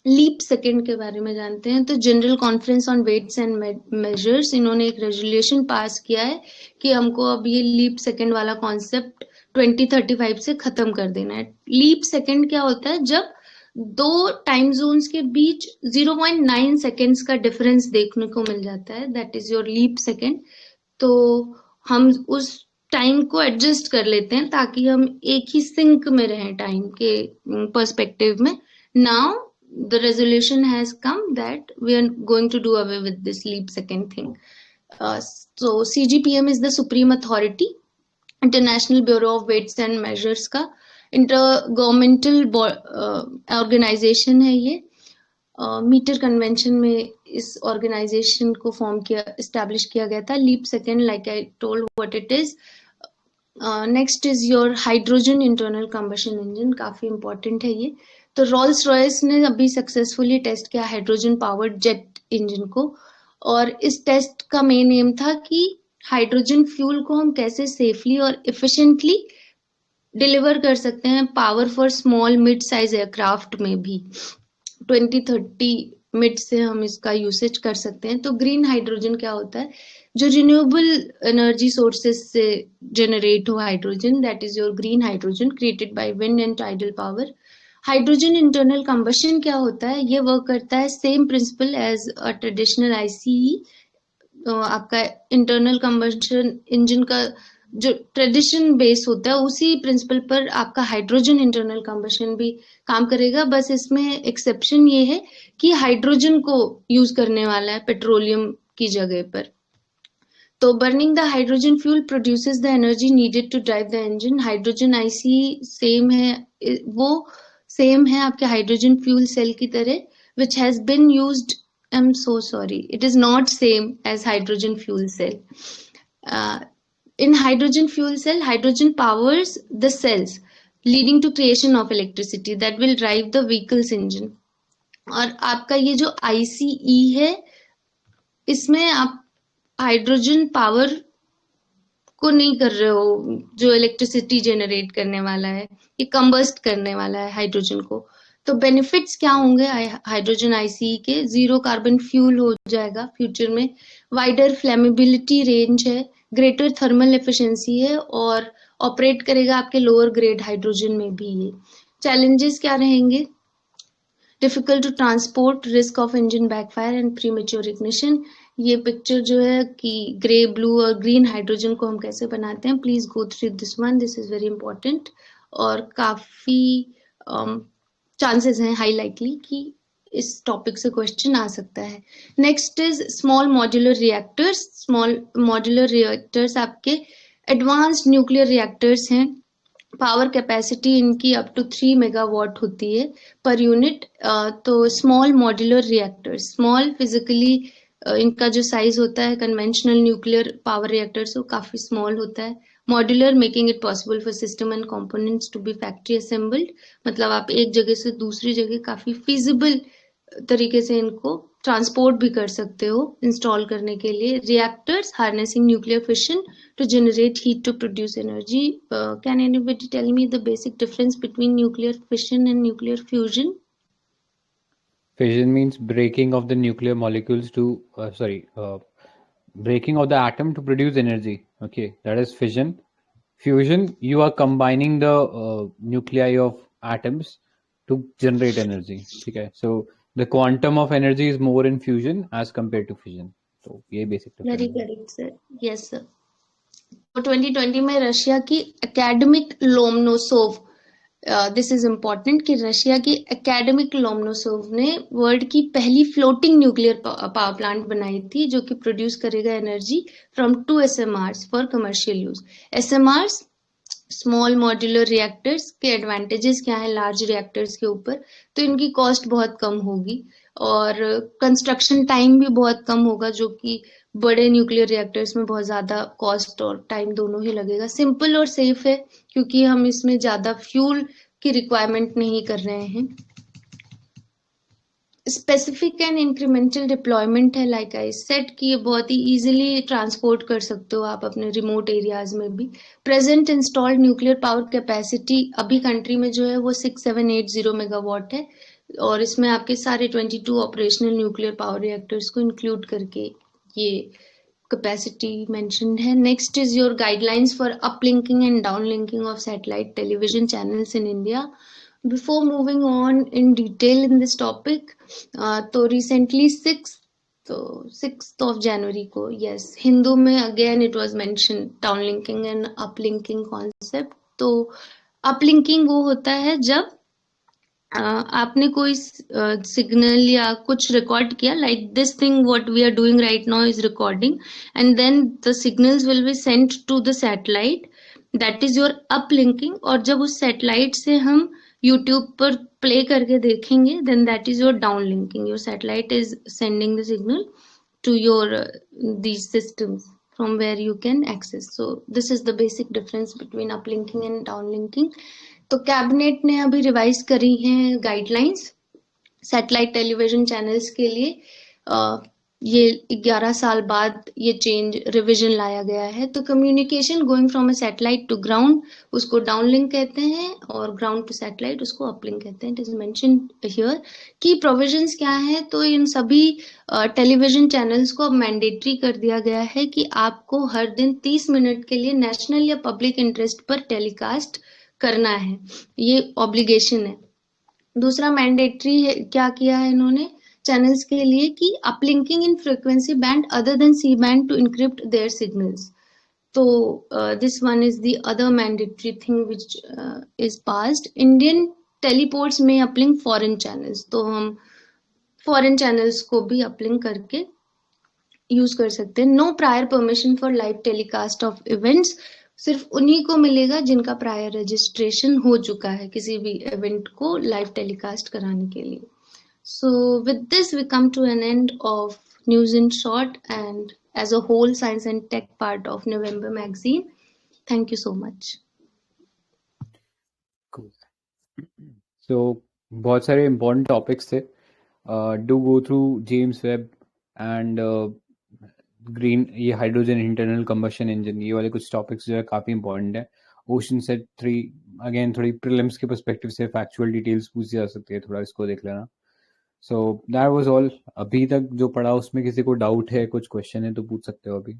लीप सेकेंड के बारे में जानते हैं, तो general conference on weights and measures, इन्होंने एक रेजोल्यूशन पास किया है कि हमको अब ये लीप सेकेंड वाला कॉन्सेप्ट 2035 से खत्म कर देना है। लीप सेकेंड क्या होता है? जब दो टाइम जोन्स के बीच 0.9 सेकेंड्स का डिफरेंस देखने को मिल जाता है, that is your leap second. तो हम उस टाइम को एडजस्ट कर लेते हैं ताकि हम एक ही सिंक में रहें टाइम के पर्सपेक्टिव में। Now the resolution has come that we are going to do away with this leap second thing. So CGPM is the supreme authority, International Bureau of Weights and Measures का इंटरगवर्नमेंटल ऑर्गेनाइजेशन है ये। मीटर कन्वेंशन में इस ऑर्गेनाइजेशन को फॉर्म किया, एस्टैब्लिश किया गया था। Leap second, like I told what it is. Next is your hydrogen internal combustion engine, काफी इंपॉर्टेंट है ये। तो रोल्स रॉयस ने अभी सक्सेसफुली टेस्ट किया हाइड्रोजन पावर्ड जेट इंजन को, और इस टेस्ट का मेन एम था कि हाइड्रोजन फ्यूल को हम कैसे सेफली और इफिशिएंटली डिलीवर कर सकते हैं power for small mid size aircraft में भी। 2030 मिड से हम इसका यूसेज कर सकते हैं। तो ग्रीन हाइड्रोजन क्या होता है? जो रिन्यूएबल एनर्जी सोर्सेस से जनरेट हो hydrogen, that is your green hydrogen created by wind and tidal power. Hydrogen internal combustion क्या होता है? ये वर्क करता है same principle as a traditional ICE. आपका इंटरनल कंबशन इंजन का जो ट्रेडिशन बेस होता है उसी प्रिंसिपल पर आपका हाइड्रोजन इंटरनल कंबशन भी काम करेगा। बस इसमें एक्सेप्शन ये है कि हाइड्रोजन को यूज करने वाला है पेट्रोलियम की जगह पर। तो burning the hydrogen fuel produces the energy needed to drive the engine. Hydrogen IC same है, वो सेम है आपके हाइड्रोजन फ्यूल सेल की तरह, which has been used, I'm so sorry, it is not same as hydrogen fuel cell. In hydrogen fuel cell, hydrogen powers the cells, leading to creation of electricity that will drive the vehicle's engine. और आपका ये जो ICE है, इसमें आप हाइड्रोजन पावर को नहीं कर रहे हो जो इलेक्ट्रिसिटी जनरेट करने वाला है, ये कंबस्ट करने वाला है हाइड्रोजन को। तो बेनिफिट्स क्या होंगे हाइड्रोजन ICE के? जीरो कार्बन फ्यूल हो जाएगा फ्यूचर में, वाइडर फ्लेमेबिलिटी रेंज है, ग्रेटर थर्मल एफिशिएंसी है, और ऑपरेट करेगा आपके लोअर ग्रेड हाइड्रोजन में भी। ये चैलेंजेस क्या रहेंगे? Difficult to transport, risk of engine backfire and premature ignition. ये पिक्चर जो है कि ग्रे, ब्लू और ग्रीन हाइड्रोजन को हम कैसे बनाते हैं, please go through this one, this is very important. और काफी चांसेस हैं, हाई लाइकली, कि इस टॉपिक से क्वेश्चन आ सकता है। Next is small modular reactors. Small modular reactors आपके एडवांस्ड न्यूक्लियर रिएक्टर्स हैं। पावर कैपेसिटी इनकी अप टू 3 मेगावाट होती है पर यूनिट। तो small modular reactors, small physically इनका जो साइज होता है कन्वेंशनल न्यूक्लियर पावर रिएक्टर्स वो काफी स्मॉल होता है। Modular, making it possible for system and components to be factory assembled, मतलब आप एक जगह से दूसरी जगह काफी फिजिबल तरीके से इनको ट्रांसपोर्ट भी कर सकते हो इंस्टॉल करने के लिए। Reactors harnessing nuclear fission to generate heat to produce energy. Can anybody tell me the basic difference between nuclear fission and nuclear fusion? Fission means breaking of the nuclear molecules to breaking of the atom to produce energy. Okay, that is fission. Fusion, you are combining the nuclei of atoms to generate energy. Okay, so the quantum of energy is more in fusion as compared to fission. So ये basic difference. Very correct, sir. Yes, sir. तो 2020 में रशिया की एकेडमिक लोमनोसोव, दिस इज इम्पोर्टेंट, कि रशिया की एकेडमिक लोमनोसोव ने वर्ल्ड की पहली फ्लोटिंग न्यूक्लियर पावर प्लांट बनाई थी जो कि प्रोड्यूस करेगा energy from 2 SMRs for commercial use. SMRs small modular reactors के एडवांटेजेस क्या है लार्ज रिएक्टर्स के ऊपर? तो इनकी कॉस्ट बहुत कम होगी और कंस्ट्रक्शन टाइम भी बहुत कम होगा, जो कि बड़े न्यूक्लियर रिएक्टर्स में बहुत ज्यादा कॉस्ट और टाइम दोनों ही लगेगा। सिंपल और सेफ है क्योंकि हम इसमें ज्यादा फ्यूल की रिक्वायरमेंट नहीं कर रहे हैं। स्पेसिफिक एंड इंक्रीमेंटल डिप्लॉयमेंट है, लाइक आई सेड, कि ये बहुत ही इजीली ट्रांसपोर्ट कर सकते हो आप अपने रिमोट एरियाज में भी। Present installed nuclear power capacity अभी कंट्री में जो है वो 6780 मेगावाट है और इसमें आपके सारे 22 ऑपरेशनल न्यूक्लियर पावर रिएक्टर्स को इंक्लूड करके ये कैपेसिटी मेंशन्ड है। Next is your guidelines for uplinking and downlinking of satellite television channels in India. Before moving on in detail in this topic, तो recently 6th of January को, yes, हिंदू में again it was mentioned downlinking and uplinking concept। तो uplinking वो होता है जब आपने कोई सिग्नल या कुछ रिकॉर्ड किया, like this thing what we are doing right now is recording, and then the signals will be sent to the satellite, that is your uplinking। और जब उस सैटेलाइट से हम YouTube पर प्ले करके देखेंगे, then that is your downlinking. Your satellite is sending the signal to your these systems from where you can access. So this is the basic difference between uplinking and downlinking. तो कैबिनेट ने अभी रिवाइज करी हैं गाइडलाइंस सैटेलाइट टेलीविजन चैनल्स के लिए। ये 11 साल बाद ये चेंज रिवीजन लाया गया है। तो communication going from a satellite to ground उसको डाउनलिंक कहते हैं और ग्राउंड टू सैटेलाइट उसको अपलिंक कहते हैं। इट इज मेंशन्ड हियर की प्रोविजंस क्या है। तो इन सभी टेलीविजन चैनल्स को अब मैंडेटरी कर दिया गया है कि आपको हर दिन 30 मिनट के लिए नेशनल या पब्लिक इंटरेस्ट पर टेलीकास्ट करना है, ये ऑब्लिगेशन है। दूसरा मैंडेटरी क्या किया है इन्होंने चैनल्स के लिए कि uplinking in frequency band other than C band to encrypt their signals. तो this one is the other mandatory thing which is passed. Indian teleports में अपलिंक फॉरेन चैनल्स, तो हम फॉरेन चैनल्स को भी अपलिंक करके यूज कर सकते हैं। No prior permission for live telecast of events, सिर्फ उन्हीं को मिलेगा जिनका प्रायर रजिस्ट्रेशन हो चुका है किसी भी इवेंट को लाइव टेलीकास्ट कराने के लिए। So with this we come to an end of News in Short and as a whole science and tech part of November magazine. Thank you so much. Cool. So बहुत सारे important topics थे do go through James Webb and green, ये हाइड्रोजन इंटरनल कंबशन इंजन, ये वाले कुछ टॉपिक्स जो है काफ़ी इंपॉर्टेंट है। ओशन सेट 3 अगेन थोड़ी प्रीलिम्स के पर्सपेक्टिव से फैक्चुअल डिटेल्स पूछी जा सकती है, थोड़ा इसको देख लेना। So that was all. अभी तक जो पढ़ा उसमें किसी को डाउट है, कुछ क्वेश्चन है तो पूछ सकते हो अभी।